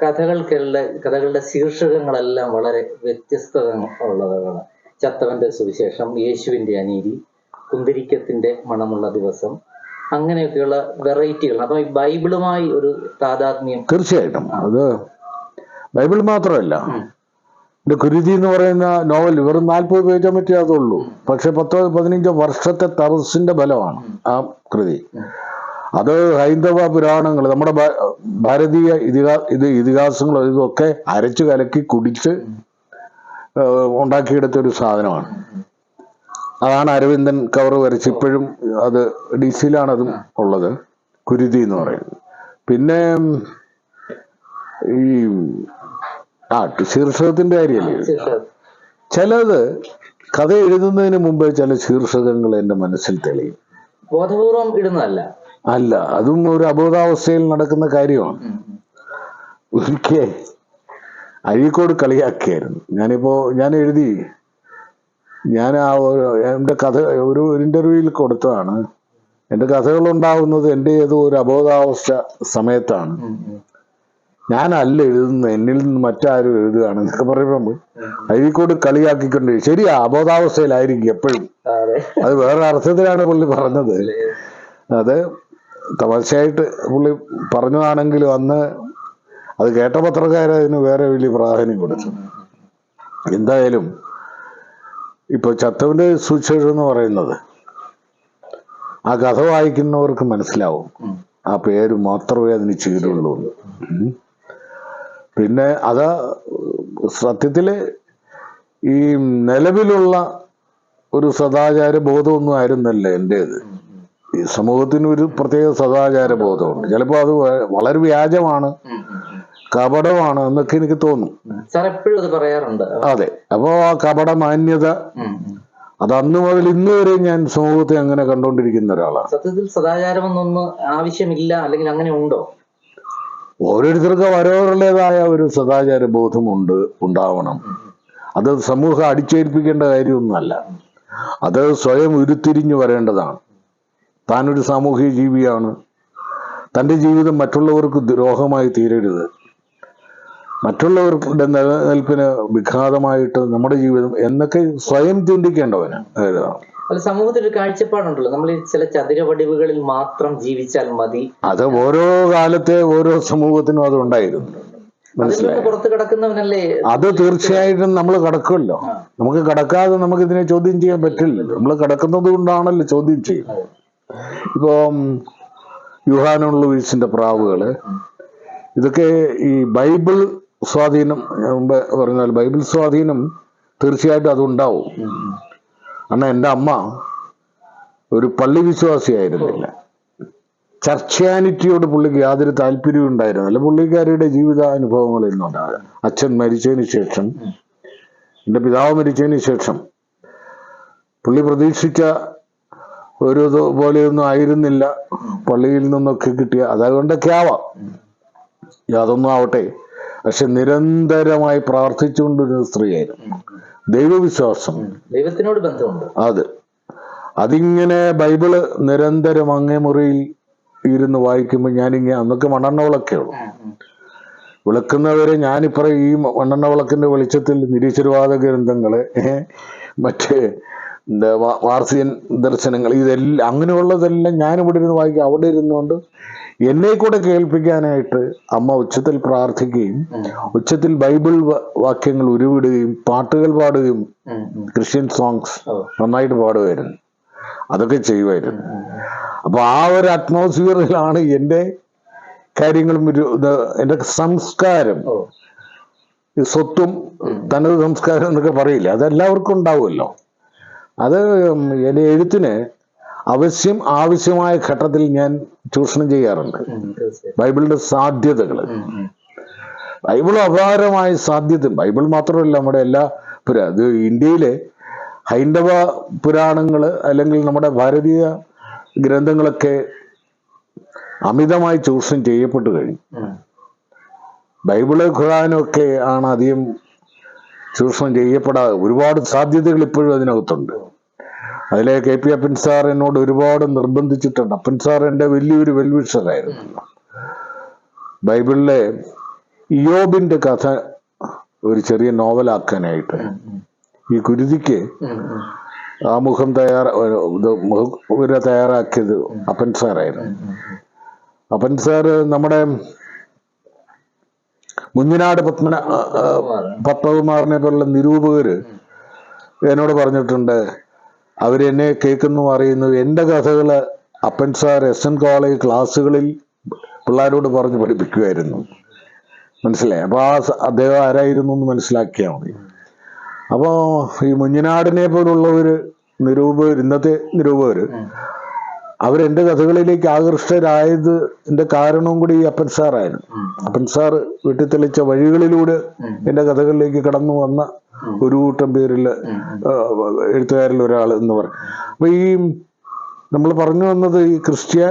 കഥകളുടെ ശീർഷകങ്ങളെല്ലാം വളരെ വ്യത്യസ്തത ഉള്ളതാണ്. ചത്തവന്റെ സുവിശേഷം, യേശുവിന്റെ അനീതി, കുന്തിരിക്കത്തിന്റെ മണമുള്ള ദിവസം, അങ്ങനെയൊക്കെയുള്ള വെറൈറ്റികൾ. അപ്പൊ ഈ ബൈബിളുമായി ഒരു താതാത്മ്യം. തീർച്ചയായിട്ടും. അത് ബൈബിൾ മാത്രമല്ല, എൻ്റെ കുരുതി എന്ന് പറയുന്ന നോവൽ വെറും 40 പേജോ മറ്റേ അതുള്ളൂ. പക്ഷെ 10-15 വർഷത്തെ തപസ്സിന്റെ ഫലമാണ് ആ കൃതി. അത് ഹൈന്ദവ പുരാണങ്ങൾ, നമ്മുടെ ഭാരതീയ ഇതിഹാസങ്ങൾ ഇതൊക്കെ അരച്ചു കലക്കി കുടിച്ച് ഉണ്ടാക്കിയെടുത്ത ഒരു സാധനമാണ്. അതാണ് അരവിന്ദൻ കവർ വരച്ച്, ഇപ്പോഴും അത് DC-യിലാണ് അതും ഉള്ളത്, കുരുതി എന്ന് പറയുന്നത്. പിന്നെ ഈ ശീർഷകത്തിന്റെ കാര്യമല്ലേ, ചിലത് കഥ എഴുതുന്നതിന് മുമ്പേ ചില ശീർഷകങ്ങൾ എൻ്റെ മനസ്സിൽ തെളിയും. ബോധപൂർവം ഇടുന്നതല്ല, അല്ല, അതും ഒരു അബോധാവസ്ഥയിൽ നടക്കുന്ന കാര്യമാണ്. ഒരിക്കൽ അഴീക്കോട് കളിയാക്കിയായിരുന്നു. ഞാൻ എഴുതി, ഞാൻ എൻ്റെ കഥ ഒരു ഇന്റർവ്യൂവിൽ കൊടുത്തതാണ്. എൻ്റെ കഥകൾ ഉണ്ടാവുന്നത് എൻ്റെ ഏതോ ഒരു അബോധാവസ്ഥ സമയത്താണ്. ഞാനല്ല എഴുതുന്നത്, എന്നിൽ നിന്ന് മറ്റാരും എഴുതുകയാണ് എന്നൊക്കെ പറയുമ്പോൾ അഴീക്കോട് കളിയാക്കിക്കൊണ്ട്, ശരിയാ, അബോധാവസ്ഥയിലായിരിക്കും എപ്പോഴും. അത് വേറെ അർത്ഥത്തിലാണ് പുള്ളി പറഞ്ഞത്. അത് തമാശയായിട്ട് പുള്ളി പറഞ്ഞതാണെങ്കിലും അന്ന് അത് കേട്ട പത്രക്കാരതിന് വേറെ വലിയ പ്രാധാന്യം കൊടുത്തു. എന്തായാലും ഇപ്പൊ ചത്തവന്റെ സുവിശേഷം എന്ന് പറയുന്നത് ആ കഥ വായിക്കുന്നവർക്ക് മനസ്സിലാവും ആ പേര് മാത്രമേ അതിന് ചീടുള്ളൂ. പിന്നെ അത് സത്യത്തില് ഈ നിലവിലുള്ള ഒരു സദാചാര ബോധമൊന്നും ആയിരുന്നല്ല എൻ്റേത്. ഈ സമൂഹത്തിന് ഒരു പ്രത്യേക സദാചാര ബോധമുണ്ട്. ചിലപ്പോൾ അത് വളരെ വ്യാജമാണ്, കപടമാണ് എന്നൊക്കെ എനിക്ക് തോന്നും. അതെ. അപ്പോ ആ കപട മാന്യത അത് അന്ന് മുതൽ ഇന്ന് വരെ ഞാൻ സമൂഹത്തെ അങ്ങനെ കണ്ടുകൊണ്ടിരിക്കുന്ന ഒരാളാണ്. സത്യത്തിൽ സദാചാരമൊന്നും ആവശ്യമില്ല, അല്ലെങ്കിൽ അങ്ങനെ ഉണ്ടോ? ഓരോരുത്തർക്ക് അവരവരുടേതായ ഒരു സദാചാര ബോധമുണ്ട്, ഉണ്ടാവണം. അത് സമൂഹം അടിച്ചേൽപ്പിക്കേണ്ട കാര്യമൊന്നുമല്ല. അത് സ്വയം ഉരുത്തിരിഞ്ഞു വരേണ്ടതാണ്. താനൊരു സാമൂഹിക ജീവിയാണ്. തൻ്റെ ജീവിതം മറ്റുള്ളവർക്ക് ദ്രോഹമായി തീരരുത്. മറ്റുള്ളവരുടെ നിലനിൽപ്പിന് വിഘാതമായിട്ട് നമ്മുടെ ജീവിതം എന്നൊക്കെ സ്വയം ചിന്തിക്കേണ്ടവന്. അല്ല, സമൂഹത്തിൽ ഒരു കാഴ്ചപ്പാടുണ്ടല്ലോ, നമ്മൾ ചില ചതുരവടിവുകളിൽ മാത്രം ജീവിച്ചാൽ മതി. അത് ഓരോ കാലത്തെ ഓരോ സമൂഹത്തിനും അത് ഉണ്ടായിരുന്നു. പുറത്ത് കിടക്കുന്നവനല്ലേ അത്? തീർച്ചയായിട്ടും നമ്മൾ കിടക്കുമല്ലോ. നമുക്ക് കിടക്കാതെ നമുക്ക് ഇതിനെ ചോദ്യം ചെയ്യാൻ പറ്റില്ലല്ലോ. നമ്മൾ കിടക്കുന്നത് കൊണ്ടാണല്ലോ ചോദ്യം ചെയ്യുന്നത്. ഇപ്പോ യുഹാനോൺ ലൂയിസിന്റെ പ്രാവുകള്, ഇതൊക്കെ ഈ ബൈബിൾ സ്വാധീനം, മുമ്പ് പറഞ്ഞാൽ ബൈബിൾ സ്വാധീനം തീർച്ചയായിട്ടും അതുണ്ടാവും. കാരണം എൻ്റെ അമ്മ ഒരു പള്ളി വിശ്വാസിയായിരുന്നില്ല. ചർച്ച്യാനിറ്റിയോട് പുള്ളിക്ക് യാതൊരു താല്പര്യവും ഉണ്ടായിരുന്നില്ല. പുള്ളിക്കാരിയുടെ ജീവിതാനുഭവങ്ങളിൽ നിന്നുണ്ടാകുക. അച്ഛൻ മരിച്ചതിന് ശേഷം, എൻ്റെ പിതാവ് മരിച്ചതിന് ശേഷം പുള്ളി പ്രതീക്ഷിച്ച ഒരു പോലെയൊന്നും ആയിരുന്നില്ല പള്ളിയിൽ നിന്നൊക്കെ കിട്ടിയ. അതുകൊണ്ടൊക്കെ ആവാം, യാതൊന്നും ആവട്ടെ. പക്ഷെ നിരന്തരമായി പ്രാർത്ഥിച്ചുകൊണ്ടിരുന്ന സ്ത്രീയായിരുന്നു. ദൈവവിശ്വാസം, ദൈവത്തിനോട് ബന്ധമുണ്ട്. അതിങ്ങനെ ബൈബിള് നിരന്തരം അങ്ങേ മുറിയിൽ ഇരുന്ന് വായിക്കുമ്പോൾ ഞാനിങ്ങനെ, അന്നൊക്കെ മണ്ണെണ്ണ വിളക്കേ ഉള്ളൂ, വിളക്കുന്നവരെ ഞാനിപ്പറ ഈ മണ്ണെണ്ണ വിളക്കിന്റെ വെളിച്ചത്തിൽ നിരീശ്വരവാദ ഗ്രന്ഥങ്ങള്, മറ്റേ വാർഷികൻ ദർശനങ്ങൾ, ഇതെല്ലാം അങ്ങനെയുള്ളതെല്ലാം ഞാനിവിടെ ഇരുന്ന് വായിക്കും. അവിടെ ഇരുന്നുകൊണ്ട് എന്നെ കൂടെ കേൾപ്പിക്കാനായിട്ട് അമ്മ ഉച്ചത്തിൽ പ്രാർത്ഥിക്കുകയും ഉച്ചത്തിൽ ബൈബിൾ വാക്യങ്ങൾ ഉരുവിടുകയും പാട്ടുകൾ പാടുകയും, ക്രിസ്ത്യൻ സോങ്സ് നന്നായിട്ട് പാടുമായിരുന്നു, അതൊക്കെ ചെയ്യുമായിരുന്നു. അപ്പൊ ആ ഒരു അറ്റ്മോസ്ഫിയറിലാണ് എൻ്റെ കാര്യങ്ങളും എൻ്റെ സംസ്കാരം, സ്വത്തും തനത് സംസ്കാരം എന്നൊക്കെ പറയില്ല, അതെല്ലാവർക്കും ഉണ്ടാവുമല്ലോ. അത് എൻ്റെ എഴുത്തിന് ആവശ്യമായ ഘട്ടത്തിൽ ഞാൻ ചൂഷണം ചെയ്യാറുണ്ട്. ബൈബിളിന്റെ സാധ്യതകൾ, ബൈബിൾ അപാരമായ സാധ്യത, ബൈബിൾ മാത്രമല്ല നമ്മുടെ എല്ലാ ഇത് ഇന്ത്യയിലെ ഹൈന്ദവ പുരാണങ്ങള് അല്ലെങ്കിൽ നമ്മുടെ ഭാരതീയ ഗ്രന്ഥങ്ങളൊക്കെ അമിതമായി ചൂഷണം ചെയ്യപ്പെട്ടു കഴിഞ്ഞു. ബൈബിള് ഖുർആനും ഒക്കെ ആണ് അധികം ചൂഷണം ചെയ്യപ്പെടാതെ. ഒരുപാട് സാധ്യതകൾ ഇപ്പോഴും അതിനകത്തുണ്ട്. അതിലെ KP അപ്പൻ സാർ എന്നോട് ഒരുപാട് നിർബന്ധിച്ചിട്ടുണ്ട്. അപ്പൻ സാർ എൻ്റെ വലിയൊരു വെൽവിഷറായിരുന്നു. ബൈബിളിലെ ഇയ്യോബിന്റെ കഥ ഒരു ചെറിയ നോവലാക്കാനായിട്ട് ഈ കുരുതിക്ക് ആമുഖം തയ്യാറാക്കിയത് അപ്പൻ സാറായിരുന്നു. അപ്പൻ സാറ് നമ്മുടെ മുഞ്ഞനാട് പത്മകുമാറിനെ പോലുള്ള നിരൂപകര് എന്നോട് പറഞ്ഞിട്ടുണ്ട്, അവരെന്നെ കേൾക്കുന്നു അറിയുന്നു. എൻ്റെ കഥകള് അപ്പൻ സാർ SN കോളേജ് ക്ലാസ്സുകളിൽ പിള്ളേരോട് പറഞ്ഞ് പഠിപ്പിക്കുമായിരുന്നു. മനസ്സിലായി? അപ്പൊ അദ്ദേഹം ആരായിരുന്നു എന്ന് മനസ്സിലാക്കിയാൽ മതി. അപ്പോ ഈ മുഞ്ഞനാടിനെ പോലുള്ളവര് ഇന്നത്തെ നിരൂപകര് അവരെന്റെ കഥകളിലേക്ക് ആകൃഷ്ടരായത് എന്റെ കാരണവും കൂടി ഈ അപ്പൻ സാറായിരുന്നു. അപ്പൻ സാർ വെട്ടിത്തെളിച്ച വഴികളിലൂടെ എന്റെ കഥകളിലേക്ക് കടന്നു വന്ന ഒരു കൂട്ടം പേരിൽ എഴുത്തുകാരിൽ ഒരാൾ എന്ന് പറയും. അപ്പൊ ഈ നമ്മൾ പറഞ്ഞു വന്നത് ഈ ക്രിസ്ത്യ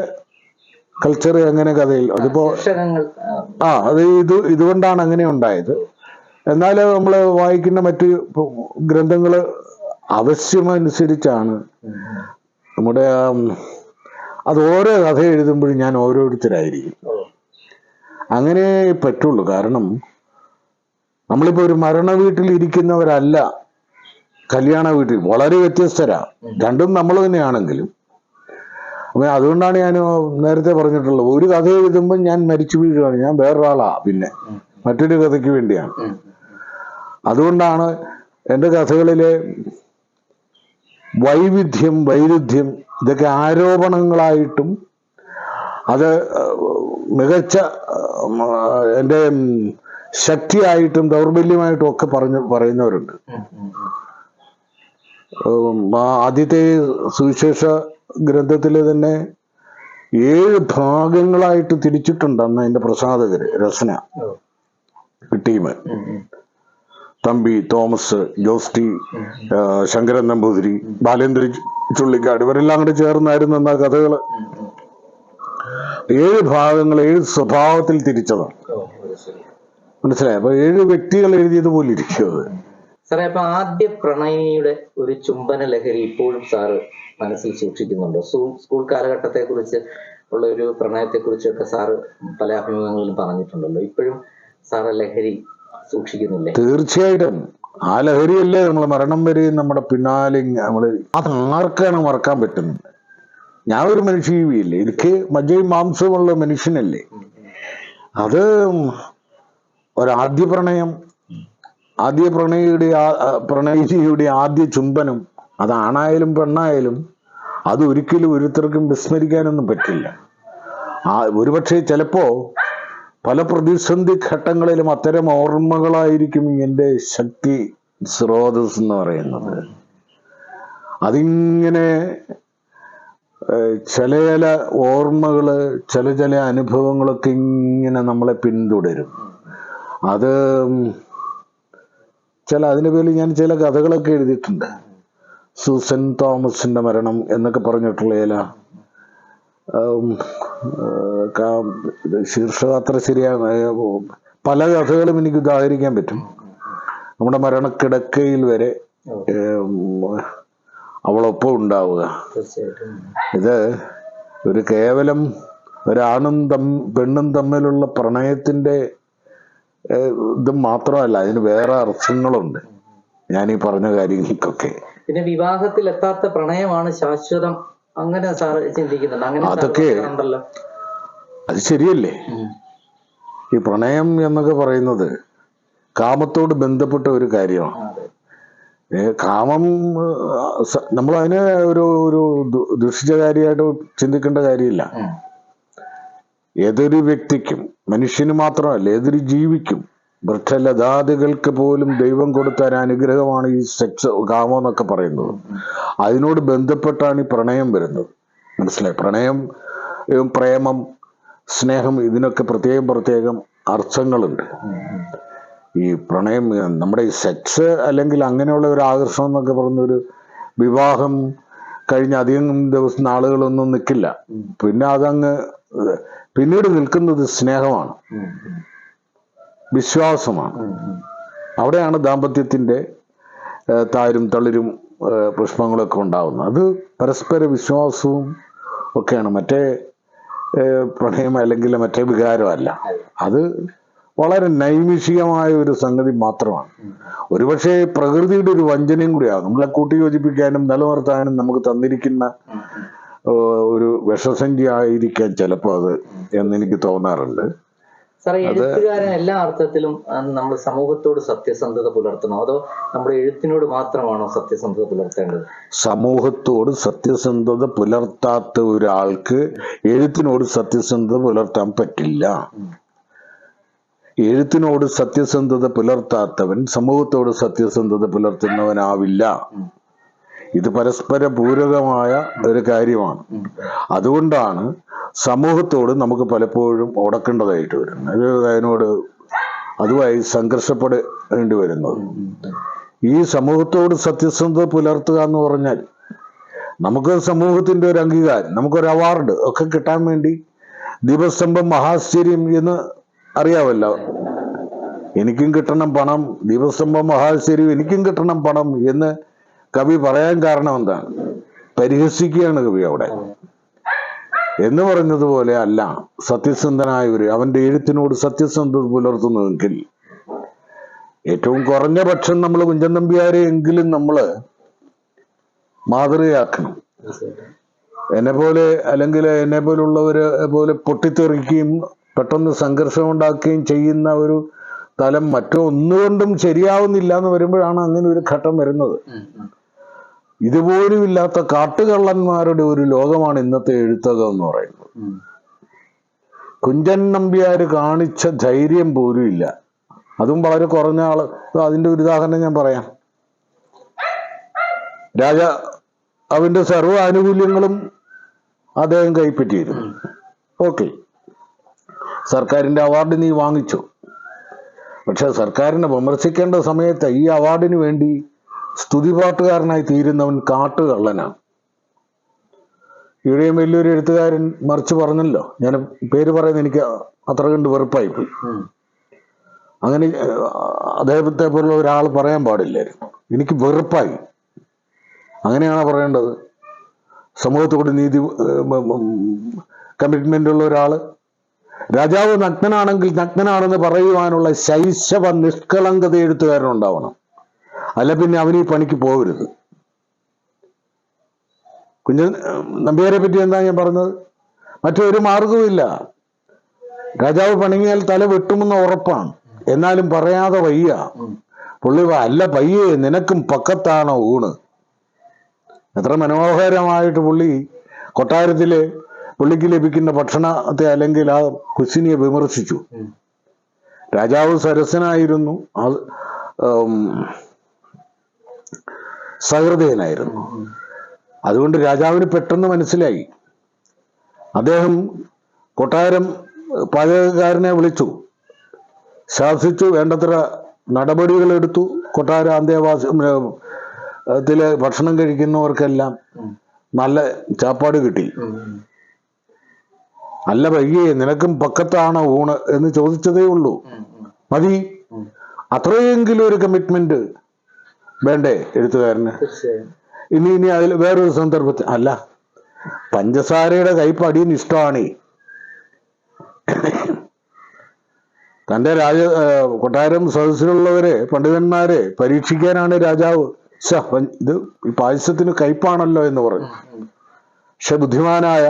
കൾച്ചർ അങ്ങനെ കഥയിൽ അതിപ്പോ ഇതുകൊണ്ടാണ് അങ്ങനെ ഉണ്ടായത്. എന്നാൽ നമ്മൾ വായിക്കുന്ന മറ്റ് ഗ്രന്ഥങ്ങള് ആവശ്യമനുസരിച്ചാണ് നമ്മുടെ അത് ഓരോ കഥ എഴുതുമ്പോഴും ഞാൻ ഓരോരുത്തരായിരിക്കും, അങ്ങനെ പറ്റുള്ളൂ. കാരണം നമ്മളിപ്പോ ഒരു മരണ വീട്ടിൽ ഇരിക്കുന്നവരല്ല കല്യാണ വീട്ടിൽ, വളരെ വ്യത്യസ്തരാ, രണ്ടും നമ്മൾ തന്നെയാണെങ്കിലും. അപ്പൊ അതുകൊണ്ടാണ് ഞാൻ നേരത്തെ പറഞ്ഞിട്ടുള്ളത്, ഒരു കഥ എഴുതുമ്പോൾ ഞാൻ മരിച്ചു വീഴുകയാണ്, ഞാൻ വേറൊരാളാ, പിന്നെ മറ്റൊരു കഥയ്ക്ക് വേണ്ടിയാണ്. അതുകൊണ്ടാണ് എൻ്റെ കഥകളിലെ വൈരുദ്ധ്യം ഇതൊക്കെ ആരോപണങ്ങളായിട്ടും അത് മികച്ച എൻ്റെ ശക്തിയായിട്ടും ദൗർബല്യമായിട്ടും ഒക്കെ പറയുന്നവരുണ്ട്. ആദ്യത്തെ സുവിശേഷ ഗ്രന്ഥത്തില് തന്നെ 7 ഭാഗങ്ങളായിട്ട് തിരിച്ചിട്ടുണ്ട് അന്ന് അതിന്റെ പ്രസാധകര്, രചന ടീം. തമ്പി, തോമസ്, ജോസ്റ്റി, ശങ്കരൻ നമ്പൂതിരി, ബാലേന്ദ്ര ചുള്ളിക്കാട്, ഇവരെല്ലാം കൂടെ ചേർന്നായിരുന്നു എന്നാ കഥകള് 7 ഭാഗങ്ങൾ 7 സ്വഭാവത്തിൽ തിരിച്ചതാണ്. മനസ്സിലായി? അപ്പൊ 7 വ്യക്തികൾ എഴുതിയത് പോലെ ഇരിക്കും അത്. സാറേ, അപ്പൊ ആദ്യ പ്രണയിനിയുടെ ഒരു ചുംബന ലഹരി ഇപ്പോഴും സാറ് മനസ്സിൽ സൂക്ഷിക്കുന്നുണ്ടോ? സ്കൂൾ കാലഘട്ടത്തെ കുറിച്ച് ഉള്ള ഒരു പ്രണയത്തെ കുറിച്ചൊക്കെ സാറ് പല അഭിമുഖങ്ങളിലും പറഞ്ഞിട്ടുണ്ടല്ലോ. ഇപ്പോഴും സാറ് ലഹരി സൂക്ഷിക്കുന്നില്ലേ? തീർച്ചയായിട്ടും. ആ ലഹരിയല്ലേ നമ്മളെ മരണം വരെയും നമ്മുടെ പിന്നാലെ അത് ആർക്കാണ് മറക്കാൻ പറ്റുന്നത്? ഞാൻ ഒരു മനുഷ്യജീവിയല്ലേ, എനിക്ക് മജ്ജയും മാംസമുള്ള മനുഷ്യനല്ലേ. അത് ഒരാദ്യ പ്രണയിനിയുടെ ആദ്യ ചുംബനം, അതാണായാലും പെണ്ണായാലും, അത് ഒരിക്കലും ഒരുത്തർക്കും വിസ്മരിക്കാനൊന്നും പറ്റില്ല. ഒരുപക്ഷെ ചിലപ്പോ പല പ്രതിസന്ധി ഘട്ടങ്ങളിലും അത്തരം ഓർമ്മകളായിരിക്കും എൻ്റെ ശക്തി സ്രോതസ് എന്ന് പറയുന്നത്. അതിങ്ങനെ ചില ഓർമ്മകള്, ചില അനുഭവങ്ങളൊക്കെ ഇങ്ങനെ നമ്മളെ പിന്തുടരും. അത് അതിന്റെ പേരിൽ ഞാൻ ചില കഥകളൊക്കെ എഴുതിയിട്ടുണ്ട്. സൂസൻ തോമസിന്റെ മരണം എന്നൊക്കെ പറഞ്ഞിട്ടുള്ള ശീർഷകം അത്ര ശരിയാ പല കഥകളും എനിക്ക് ഉദാഹരിക്കാൻ പറ്റും. നമ്മുടെ മരണക്കിടക്കയിൽ വരെ അവളൊപ്പം ഉണ്ടാവുക. ഇത് ഒരു കേവലം ഒരാണും പെണ്ണും തമ്മിലുള്ള പ്രണയത്തിന്റെ ഇത് മാത്രമല്ല, അതിന് വേറെ അർത്ഥങ്ങളുണ്ട് ഞാൻ ഈ പറഞ്ഞ കാര്യങ്ങൾക്കൊക്കെ. പിന്നെ വിവാഹത്തിൽ എത്താത്ത പ്രണയമാണ് ശാശ്വതം, അങ്ങനെ ചിന്തിക്കുന്നുണ്ട്. അങ്ങനെ അതൊക്കെ അത് ശരിയല്ലേ? ഈ പ്രണയം എന്നൊക്കെ പറയുന്നത് കാമത്തോട് ബന്ധപ്പെട്ട ഒരു കാര്യമാണ്. കാമം നമ്മൾ അതിനെ ഒരു ദുഷിച്ച കാര്യമായിട്ട് ചിന്തിക്കേണ്ട കാര്യമില്ല. ഏതൊരു വ്യക്തിക്കും, മനുഷ്യന് മാത്രമല്ല ഏതൊരു ജീവിക്കും, വൃക്ഷലതാദികൾക്ക് പോലും ദൈവം കൊടുത്ത ഒരു അനുഗ്രഹമാണ് ഈ സെക്സ്, കാമം എന്നൊക്കെ പറയുന്നത്. അതിനോട് ബന്ധപ്പെട്ടാണ് ഈ പ്രണയം വരുന്നത്. മനസ്സിലായി? പ്രണയം, പ്രേമം, സ്നേഹം, ഇതിനൊക്കെ പ്രത്യേകം അർത്ഥങ്ങളുണ്ട്. ഈ പ്രണയം, നമ്മുടെ ഈ സെക്സ് അല്ലെങ്കിൽ അങ്ങനെയുള്ള ഒരു ആകർഷണം എന്നൊക്കെ പറഞ്ഞൊരു വിവാഹം കഴിഞ്ഞ് അധികം ദിവസം നാളുകളൊന്നും നിൽക്കില്ല. പിന്നെ അതങ്ങ് പിന്നീട് നിൽക്കുന്നത് സ്നേഹമാണ്, വിശ്വാസമാണ്. അവിടെയാണ് ദാമ്പത്യത്തിന്റെ താരും തളിരും പുഷ്പങ്ങളൊക്കെ ഉണ്ടാവുന്നത്. അത് പരസ്പര വിശ്വാസവും ഒക്കെയാണ്. മറ്റേ പ്രണയം അല്ലെങ്കിൽ മറ്റേ വികാരമല്ല. അത് വളരെ നൈമിഷികമായ ഒരു സംഗതി മാത്രമാണ്. ഒരുപക്ഷെ പ്രകൃതിയുടെ ഒരു വഞ്ചനയും കൂടിയാണ്. നമ്മളെ കൂട്ടിയോജിപ്പിക്കാനും നിലനിർത്താനും നമുക്ക് തന്നിരിക്കുന്ന ഒരു വിഷസഞ്ചി ആയിരിക്കാം ചിലപ്പോൾ അത് എന്നെനിക്ക് തോന്നാറുണ്ട്. സാറേ, എഴുത്തുകാരൻ എല്ലാ അർത്ഥത്തിലും നമ്മൾ സമൂഹത്തോട് സത്യസന്ധത പുലർത്തണോ, അതോ നമ്മുടെ എഴുത്തിനോട് മാത്രമാണോ സത്യസന്ധത പുലർത്തേണ്ടത്? സമൂഹത്തോട് സത്യസന്ധത പുലർത്താത്ത ഒരാൾക്ക് എഴുത്തിനോട് സത്യസന്ധത പുലർത്താൻ പറ്റില്ല. എഴുത്തിനോട് സത്യസന്ധത പുലർത്താത്തവൻ സമൂഹത്തോട് സത്യസന്ധത പുലർത്തുന്നവനാവില്ല. ഇത് പരസ്പര പൂരകമായ ഒരു കാര്യമാണ്. അതുകൊണ്ടാണ് സമൂഹത്തോട് നമുക്ക് പലപ്പോഴും ഉടക്കേണ്ടതായിട്ട് വരുന്നത്, അതുമായി സംഘർഷപ്പെടേണ്ടി വരുന്നത്. ഈ സമൂഹത്തോട് സത്യസന്ധത പുലർത്തുക എന്ന് പറഞ്ഞാൽ നമുക്ക് സമൂഹത്തിന്റെ ഒരു അംഗീകാരം, നമുക്കൊരു അവാർഡ് ഒക്കെ കിട്ടാൻ വേണ്ടി ദീപസ്തംഭം മഹാശ്ചര്യം എന്ന് അറിയാമല്ലോ. എനിക്കും കിട്ടണം പണം, ദീപസ്തംഭം മഹാശ്ചര്യം എനിക്കും കിട്ടണം പണം എന്ന് കവി പറയാൻ കാരണം എന്താണ്? പരിഹസിക്കുകയാണ് കവി അവിടെ. എന്ന് പറഞ്ഞതുപോലെ അല്ല സത്യസന്ധനായവര് അവന്റെ എഴുത്തിനോട് സത്യസന്ധത പുലർത്തുന്നുവെങ്കിൽ ഏറ്റവും കുറഞ്ഞ പക്ഷം നമ്മൾ കുഞ്ചൻ നമ്പ്യാരെ എങ്കിലും നമ്മള് മാതൃകയാക്കണം. എന്നെ പോലെ അല്ലെങ്കിൽ എന്നെ പോലുള്ളവര് പോലെ പൊട്ടിത്തെറിക്കുകയും പെട്ടെന്ന് സംഘർഷം ഉണ്ടാക്കുകയും ചെയ്യുന്ന ഒരു തലം മറ്റൊന്നുകൊണ്ടും ശരിയാവുന്നില്ല എന്ന് വരുമ്പോഴാണ് അങ്ങനെ ഒരു ഘട്ടം വരുന്നത്. ഇതുപോലും ഇല്ലാത്ത കാട്ടുകള്ളന്മാരുടെ ഒരു ലോകമാണ് ഇന്നത്തെ എഴുത്തകം എന്ന് പറയുന്നത്. കുഞ്ചൻ നമ്പ്യാര് കാണിച്ച ധൈര്യം പോലും ഇല്ല. അതും വളരെ കുറഞ്ഞ ആള്. അതിന്റെ ഒരു ഉദാഹരണം ഞാൻ പറയാം. അവന്റെ സർവ്വ ആനുകൂല്യങ്ങളും അദ്ദേഹം കൈപ്പറ്റിയിരുന്നു. ഓക്കെ, സർക്കാരിന്റെ അവാർഡ് നീ വാങ്ങിച്ചു. പക്ഷെ സർക്കാരിനെ വിമർശിക്കേണ്ട സമയത്ത് ഈ അവാർഡിന് വേണ്ടി സ്തുതിപാട്ടുകാരനായി തീരുന്നവൻ കാട്ടുകള്ളനാണ്. ഇവിടെയും വലിയൊരു എഴുത്തുകാരൻ മറിച്ച് പറഞ്ഞല്ലോ, ഞാൻ പേര് പറയുന്നത് എനിക്ക് അത്ര കണ്ട് വെറുപ്പായിപ്പോയി. അങ്ങനെ അദ്ദേഹത്തെ പോലുള്ള ഒരാൾ പറയാൻ പാടില്ലായിരുന്നു. എനിക്ക് വെറുപ്പായി. അങ്ങനെയാണ് പറയേണ്ടത്. സമൂഹത്തോട് നീതി കമ്മിറ്റ്മെന്റ് ഉള്ള ഒരാള്, രാജാവ് നഗ്നനാണെങ്കിൽ നഗ്നനാണെന്ന് പറയുവാനുള്ള ശൈശവ നിഷ്കളങ്കത എഴുത്തുകാരനുണ്ടാവണം. അല്ല പിന്നെ അവന് ഈ പണിക്ക് പോകരുത്. കുഞ്ചൻ നമ്പ്യാരെ പറ്റി എന്താ ഞാൻ പറഞ്ഞത്? മറ്റൊരു മാർഗവുമില്ല. രാജാവ് പണിങ്ങിയാൽ തല വെട്ടുമെന്ന് ഉറപ്പാണ്. എന്നാലും പറയാതെ വയ്യ. പുള്ളി അല്ല പയ്യെ നിനക്കും പക്കത്താണോ ഊണ്. എത്ര മനോഹരമായിട്ട് പുള്ളി കൊട്ടാരത്തില് പുള്ളിക്ക് ലഭിക്കുന്ന ഭക്ഷണത്തെ അല്ലെങ്കിൽ ആ കുസിനിയെ വിമർശിച്ചു. രാജാവ് സരസനായിരുന്നു, സഹൃദയനായിരുന്നു. അതുകൊണ്ട് രാജാവിന് പെട്ടെന്ന് മനസ്സിലായി. അദ്ദേഹം കൊട്ടാരം പാചകക്കാരനെ വിളിച്ചു, ശാസിച്ചു, വേണ്ടത്ര നടപടികൾ എടുത്തു. കൊട്ടാര അന്തേവാസത്തില് ഭക്ഷണം കഴിക്കുന്നവർക്കെല്ലാം നല്ല ചാപ്പാട് കിട്ടി. അല്ല പയ്യെ നിനക്കും പക്കത്താണ് ഊണ് എന്ന് ചോദിച്ചതേ ഉള്ളൂ. മതി. ഉം. അത്രയെങ്കിലും ഒരു കമ്മിറ്റ്മെന്റ് വേണ്ടേ എഴുത്തുകാരന്? തീർച്ചയായും. ഇനി അതിൽ വേറൊരു സന്ദർഭത്തിൽ അല്ല, പഞ്ചസാരയുടെ കയ്പ് അടിയന് ഇഷ്ടമാണ്. തന്റെ കൊട്ടാരം സദസ്സിലുള്ളവരെ, പണ്ഡിതന്മാരെ പരീക്ഷിക്കാനാണ് രാജാവ് ഇത് ഈ പായസത്തിന് കയ്പാണല്ലോ എന്ന് പറഞ്ഞു. പക്ഷെ ബുദ്ധിമാനായ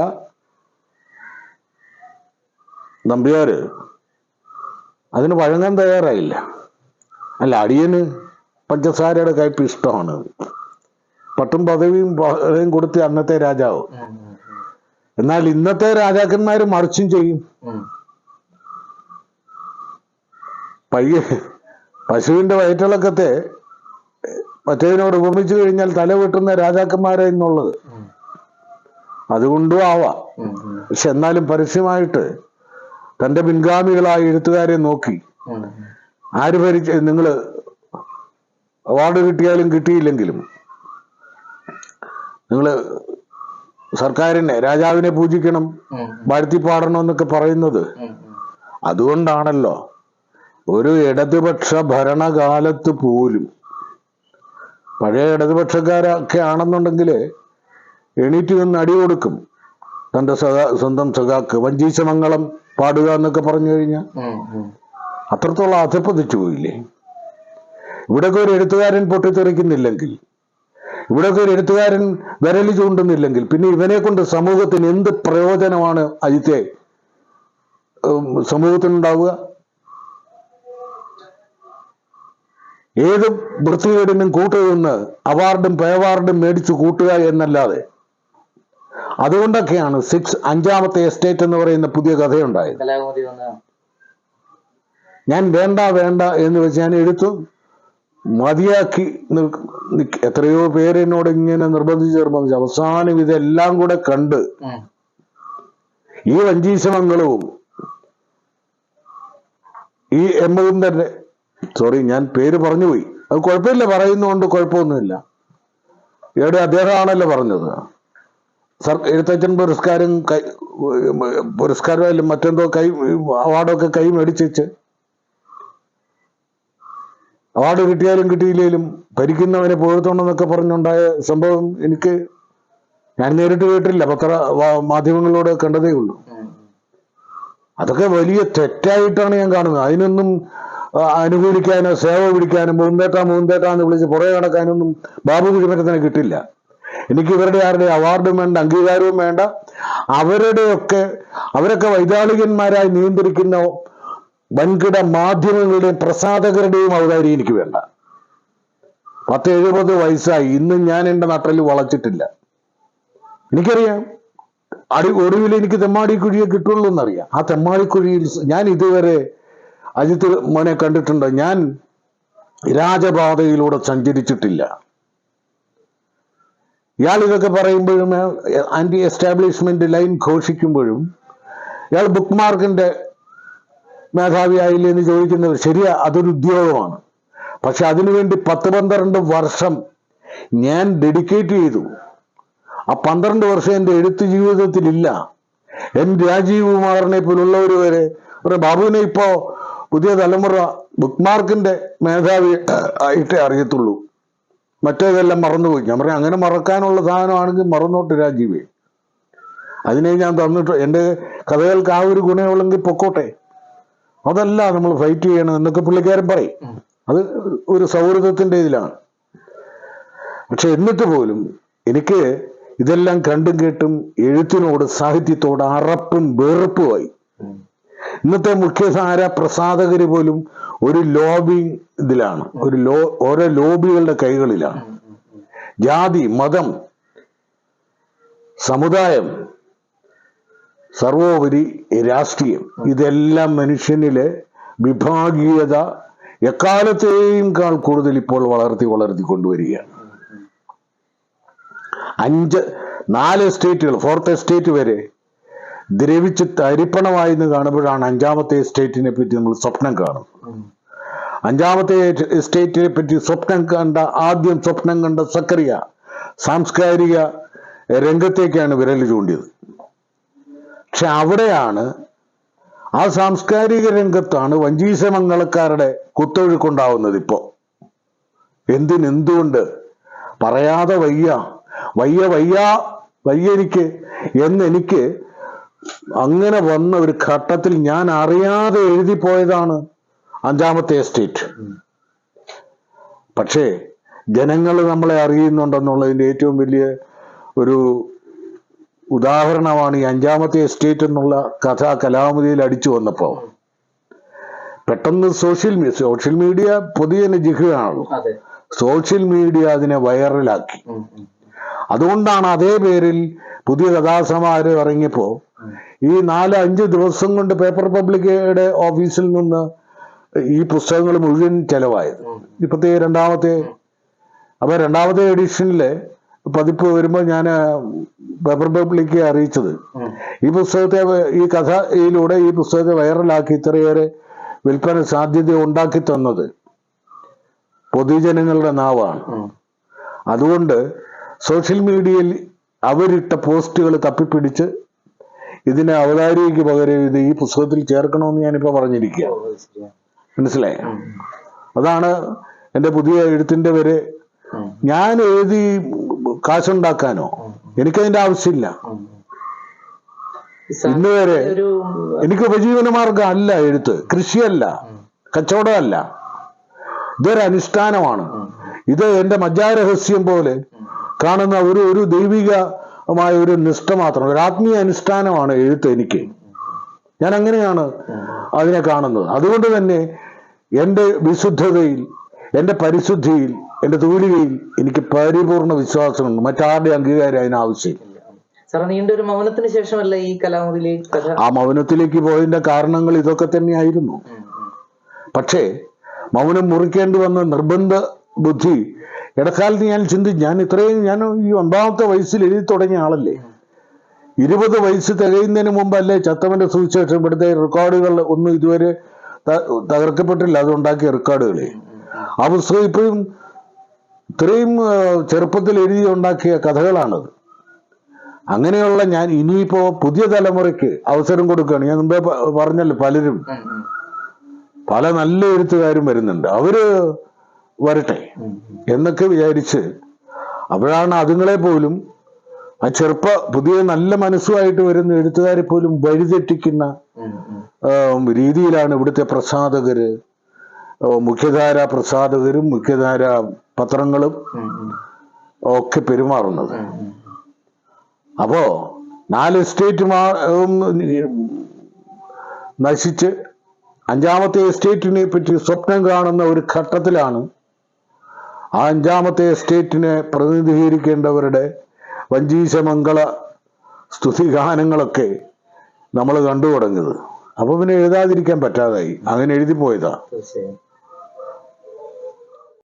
നമ്പ്യാര് അതിന് വഴങ്ങാൻ തയ്യാറായില്ല. അല്ല, അടിയന് പഞ്ചസാരയുടെ കയ്പ് ഇഷ്ടമാണ്. പട്ടും പദവിയും കൊടുത്ത് അന്നത്തെ രാജാവ്. എന്നാൽ ഇന്നത്തെ രാജാക്കന്മാര് മറിച്ചും ചെയ്യും. പശുവിന്റെ വയറ്റിളക്കത്തെ മറ്റേതിനോട് ഉപമിച്ചു കഴിഞ്ഞാൽ തല വെട്ടുന്ന രാജാക്കന്മാരെ എന്നുള്ളത്. അതുകൊണ്ടും ആവാം. പക്ഷെ എന്നാലും പരസ്യമായിട്ട് തന്റെ പിൻഗാമികളായ എഴുത്തുകാരെ നോക്കി ആര് നിങ്ങള് അവാർഡ് കിട്ടിയാലും കിട്ടിയില്ലെങ്കിലും നിങ്ങള് സർക്കാരിനെ, രാജാവിനെ പൂജിക്കണം, വാഴ്ത്തി പാടണം എന്നൊക്കെ പറയുന്നത് അതുകൊണ്ടാണല്ലോ. ഒരു ഇടതുപക്ഷ ഭരണകാലത്ത് പോലും, പഴയ ഇടതുപക്ഷക്കാരൊക്കെ ആണെന്നുണ്ടെങ്കിൽ എണീറ്റ് നിന്ന് അടി കൊടുക്കും തന്റെ സ്വന്തം സഖാക്ക്. വഞ്ചീശമംഗളം പാടുക എന്നൊക്കെ പറഞ്ഞു കഴിഞ്ഞാൽ അത്രത്തോളം അധപ്പതിച്ചു പോയില്ലേ? ഇവിടെയൊക്കെ ഒരു എഴുത്തുകാരൻ പൊട്ടിത്തെറിക്കുന്നില്ലെങ്കിൽ, ഇവിടെയൊക്കെ ഒരു എഴുത്തുകാരൻ വിരലി ചൂണ്ടുന്നില്ലെങ്കിൽ പിന്നെ ഇവനെ കൊണ്ട് സമൂഹത്തിന് എന്ത് പ്രയോജനമാണ് അജിത്തെ സമൂഹത്തിനുണ്ടാവുക? ഏത് വൃത്തികേടിനും കൂട്ടുനിന്ന് അവാർഡും പേവാർഡും മേടിച്ചു കൂട്ടുക എന്നല്ലാതെ. അതുകൊണ്ടൊക്കെയാണ് 5ാമത്തെ എസ്റ്റേറ്റ് എന്ന് പറയുന്ന പുതിയ കഥയുണ്ടായത്. ഞാൻ വേണ്ട എന്ന് വെച്ച് ഞാൻ എഴുത്തു മതിയാക്കി. എത്രയോ പേര് എന്നോട് ഇങ്ങനെ നിർബന്ധിച്ച് അവസാനം ഇതെല്ലാം കൂടെ കണ്ട് ഈ വഞ്ചീശമംഗളവും ഈ എമ്മകുന്ദന്റെ, സോറി ഞാൻ പേര് പറഞ്ഞുപോയി, അത് കുഴപ്പമില്ല, പറയുന്നതുകൊണ്ട് കുഴപ്പമൊന്നുമില്ല. ഇവിടെ അദ്ദേഹമാണല്ലോ പറഞ്ഞത്. എഴുത്തച്ഛൻ പുരസ്കാരം മറ്റെന്തോ അവാർഡൊക്കെ കൈ മേടിച്ച്, അവാർഡ് കിട്ടിയാലും കിട്ടിയില്ലേലും ഭരിക്കുന്നവനെ പുകഴ്ത്തണമെന്നൊക്കെ പറഞ്ഞുണ്ടായ സംഭവം ഞാൻ നേരിട്ട് കേട്ടില്ല, മാധ്യമങ്ങളിലൂടെ കണ്ടതേ ഉള്ളൂ. അതൊക്കെ വലിയ തെറ്റായിട്ടാണ് ഞാൻ കാണുന്നത്. അതിനൊന്നും അനുകൂലിക്കാനോ സേവ പിടിക്കാനോ മൂന്തേട്ടാന്ന് വിളിച്ച് പുറകെ നടക്കാനൊന്നും ബാബു കുഴിമറ്റത്തിനെ കിട്ടില്ല. എനിക്ക് ഇവരുടെ ആരുടെ അവാർഡും വേണ്ട, അംഗീകാരവും വേണ്ട. അവരൊക്കെ വൈതാളികന്മാരായി നിയന്ത്രിക്കുന്ന വൻകിട മാധ്യമങ്ങളുടെയും പ്രസാധകരുടെയും ഔദാര്യം എനിക്ക് വേണ്ട. 70 വയസ്സായി, ഇന്നും ഞാൻ എൻ്റെ നട്ടല് വളച്ചിട്ടില്ല. എനിക്കറിയാം ഒടുവിൽ എനിക്ക് തെമ്മാടിക്കുഴിയെ കിട്ടുള്ളൂ എന്നറിയാം. ആ തെമ്മാടിക്കുഴിയിൽ ഞാൻ ഇതുവരെ അജിത്ത് മോനെ കണ്ടിട്ടുണ്ടോ? ഞാൻ രാജപാതയിലൂടെ സഞ്ചരിച്ചിട്ടില്ല. ഇയാൾ ഇതൊക്കെ പറയുമ്പോഴും, ആന്റി എസ്റ്റാബ്ലിഷ്മെന്റ് ലൈൻ ഘോഷിക്കുമ്പോഴും, ഇയാൾ ബുക്ക് മാർക്കിന്റെ മേധാവിയായില്ലേ എന്ന് ചോദിക്കുന്നത് ശരിയാ, അതൊരു ഉദ്യോഗമാണ്. പക്ഷെ അതിനുവേണ്ടി 10-12 വർഷം ഞാൻ ഡെഡിക്കേറ്റ് ചെയ്തു. ആ 12 വർഷം എൻ്റെ എഴുത്ത് ജീവിതത്തിലില്ല. രാജീവ് കുമാറിനെ പോലുള്ളവർ വരെ ബാബുവിനെ ഇപ്പോ പുതിയ തലമുറ ബുക്ക് മാർക്കിന്റെ മേധാവി ആയിട്ടേ അറിയത്തുള്ളൂ, മറ്റേതെല്ലാം മറന്നുപോയി. ഞാൻ പറയാം, അങ്ങനെ മറക്കാനുള്ള സാധനമാണെങ്കിൽ മറന്നോട്ട് രാജീവേ, അതിനെ ഞാൻ തന്നിട്ട്. എൻ്റെ കഥകൾക്ക് ആ ഒരു ഗുണമുള്ളെങ്കിൽ പൊക്കോട്ടെ, അതല്ല നമ്മൾ ഫൈറ്റ് ചെയ്യണം എന്നൊക്കെ പുള്ളിക്കാരൻ പറയും. അത് ഒരു സൗഹൃദത്തിന്റെ ഇതിലാണ്. പക്ഷെ എന്നിട്ട് പോലും എനിക്ക് ഇതെല്ലാം കണ്ടും കേട്ടും എഴുത്തിനോട്, സാഹിത്യത്തോട് അറപ്പും വെറുപ്പുമായി. ഇന്നത്തെ മുഖ്യധാര പ്രസാധകര് പോലും ഒരു ലോബിങ് ഇതിലാണ്, ഓരോ ലോബികളുടെ കൈകളിലാണ്. ജാതി, മതം, സമുദായം, സർവോപരി രാഷ്ട്രീയം, ഇതെല്ലാം മനുഷ്യനിലെ വിഭാഗീയത എക്കാലത്തെയും കൂടുതൽ ഇപ്പോൾ വളർത്തി കൊണ്ടുവരികയാണ്. 4 എസ്റ്റേറ്റുകൾ, 4th എസ്റ്റേറ്റ് വരെ ദ്രവിച്ച് തരിപ്പണമായിന്ന് കാണുമ്പോഴാണ് 5ാമത്തെ എസ്റ്റേറ്റിനെ പറ്റി നമ്മൾ സ്വപ്നം കാണുന്നത്. 5ാമത്തെ എസ്റ്റേറ്റിനെ പറ്റി ആദ്യം സ്വപ്നം കണ്ട സക്കറിയ സാംസ്കാരിക രംഗത്തേക്കാണ് വിരൽ ചൂണ്ടിയത്. പക്ഷെ അവിടെയാണ് ആ സാംസ്കാരിക രംഗത്താണ് വഞ്ചീസമംഗലക്കാരുടെ കുത്തൊഴുക്കുണ്ടാവുന്നത് ഇപ്പോ. എന്തുകൊണ്ട് പറയാതെ വയ്യ എന്നെനിക്ക് അങ്ങനെ വന്ന ഒരു ഘട്ടത്തിൽ ഞാൻ അറിയാതെ എഴുതി പോയതാണ് അഞ്ചാമത്തെ എസ്റ്റേറ്റ്. പക്ഷേ ജനങ്ങൾ നമ്മളെ അറിയുന്നുണ്ടെന്നുള്ളതിന്റെ ഏറ്റവും വലിയ ഒരു ഉദാഹരണമാണ് ഈ അഞ്ചാമത്തെ എസ്റ്റേറ്റ് എന്നുള്ള കഥ കലാമതിയിൽ അടിച്ചു വന്നപ്പോ പെട്ടെന്ന് സോഷ്യൽ മീഡിയ പൊതുജന ജിഹയാണല്ലോ. സോഷ്യൽ മീഡിയ അതിനെ വൈറലാക്കി. അതുകൊണ്ടാണ് അതേ പേരിൽ പുതിയ കഥാസമാഹാരം ഇറങ്ങിയപ്പോ ഈ 4-5 ദിവസം കൊണ്ട് പേപ്പർ പബ്ലിക്കയുടെ ഓഫീസിൽ നിന്ന് ഈ പുസ്തകങ്ങൾ മുഴുവൻ ചെലവായത്. ഇപ്പത്തെ രണ്ടാമത്തെ എഡിഷനിലെ പതിപ്പ് വരുമ്പോൾ ഞാൻ പേപ്പർ പബ്ലിക്കെ അറിയിച്ചത് ഈ കഥയിലൂടെ ഈ പുസ്തകത്തെ വൈറലാക്കി ഇത്രയേറെ വിൽപ്പന സാധ്യത ഉണ്ടാക്കി തന്നത് പൊതുജനങ്ങളുടെ നാവാണ്. അതുകൊണ്ട് സോഷ്യൽ മീഡിയയിൽ അവരിട്ട പോസ്റ്റുകൾ തപ്പിപ്പിടിച്ച് ഇതിനെ അവതാരികയ്ക്ക് പകരം ഇത് ഈ പുസ്തകത്തിൽ ചേർക്കണമെന്ന് ഞാനിപ്പോ പറഞ്ഞിരിക്കുക. മനസ്സിലായി? അതാണ് എൻ്റെ പുതിയ എഴുത്തിന്റെ വരെ. ഞാൻ എഴുതി കാശുണ്ടാക്കാനോ എനിക്കതിന്റെ ആവശ്യമില്ല. ഇന്ന് വരെ എനിക്ക് ഉപജീവനമാർഗം അല്ല എഴുത്ത്, കൃഷിയല്ല, കച്ചവടമല്ല. ഇതൊരു അനുഷ്ഠാനമാണ്. ഇത് എൻ്റെ മജ്ജാരഹസ്യം പോലെ കാണുന്ന ഒരു ദൈവികമായ ഒരു നിഷ്ഠ മാത്രം, ഒരു ആത്മീയ അനുഷ്ഠാനമാണ് എഴുത്ത്. ഞാൻ അങ്ങനെയാണ് അതിനെ കാണുന്നത്. അതുകൊണ്ട് തന്നെ എൻ്റെ വിശുദ്ധതയിൽ, എൻ്റെ പരിശുദ്ധിയിൽ, എൻ്റെ തൂലികയിൽ എനിക്ക് പരിപൂർണ വിശ്വാസമുണ്ട്. മറ്റാരുടെ അംഗീകാരം അതിനാവശ്യമില്ല. നീണ്ടൊരു മൗനത്തിന് ശേഷമല്ല ഈ കലാമതിയിലേക്ക് കഥ. ആ മൗനത്തിലേക്ക് പോയതിന്റെ കാരണങ്ങൾ ഇതൊക്കെ തന്നെയായിരുന്നു. പക്ഷേ മൗനം മുറിക്കേണ്ടി വന്ന നിർബന്ധ ബുദ്ധി ഇടക്കാലത്ത് ഞാൻ ഞാൻ ഈ 9ാമത്തെ വയസ്സിൽ എഴുതി തുടങ്ങിയ ആളല്ലേ. 20 വയസ്സ് തികയുന്നതിന് മുമ്പല്ലേ ചത്തവന്റെ സുവിശേഷം ഇവിടുത്തെ റെക്കോർഡുകൾ ഒന്നും ഇതുവരെ തകർക്കപ്പെട്ടില്ല. അതുണ്ടാക്കിയ റെക്കോർഡുകളെ ആ പുസ്തകം ഇപ്പോഴും ഇത്രയും ചെറുപ്പത്തിൽ എഴുതി ഉണ്ടാക്കിയ കഥകളാണത്. അങ്ങനെയുള്ള ഞാൻ ഇനിയിപ്പോ പുതിയ തലമുറയ്ക്ക് അവസരം കൊടുക്കുകയാണ്. ഞാൻ മുമ്പേ പറഞ്ഞല്ലോ, പല നല്ല എഴുത്തുകാരും വരുന്നുണ്ട്, അവര് വരട്ടെ എന്നൊക്കെ വിചാരിച്ച് അപ്പോഴാണ് അതുങ്ങളെ പോലും ആ പുതിയ നല്ല മനസ്സുമായിട്ട് വരുന്ന എഴുത്തുകാരെ പോലും വഴിതെറ്റിക്കുന്ന രീതിയിലാണ് ഇവിടുത്തെ പ്രസാധകര്, മുഖ്യധാര പ്രസാധകരും മുഖ്യധാര പത്രങ്ങളും ഒക്കെ പെരുമാറുന്നത്. അപ്പോ 4 എസ്റ്റേറ്റ് നശിച്ച് 5ാമത്തെ എസ്റ്റേറ്റിനെ പറ്റി സ്വപ്നം കാണുന്ന ഒരു ഘട്ടത്തിലാണ് ആ 5ാമത്തെ എസ്റ്റേറ്റിനെ പ്രതിനിധീകരിക്കേണ്ടവരുടെ വഞ്ചീശമംഗള സ്തുതിഗാനങ്ങളൊക്കെ നമ്മൾ കണ്ടു തുടങ്ങിയത്. അപ്പൊ പിന്നെ എഴുതാതിരിക്കാൻ പറ്റാതായി, അങ്ങനെ എഴുതി പോയതാ.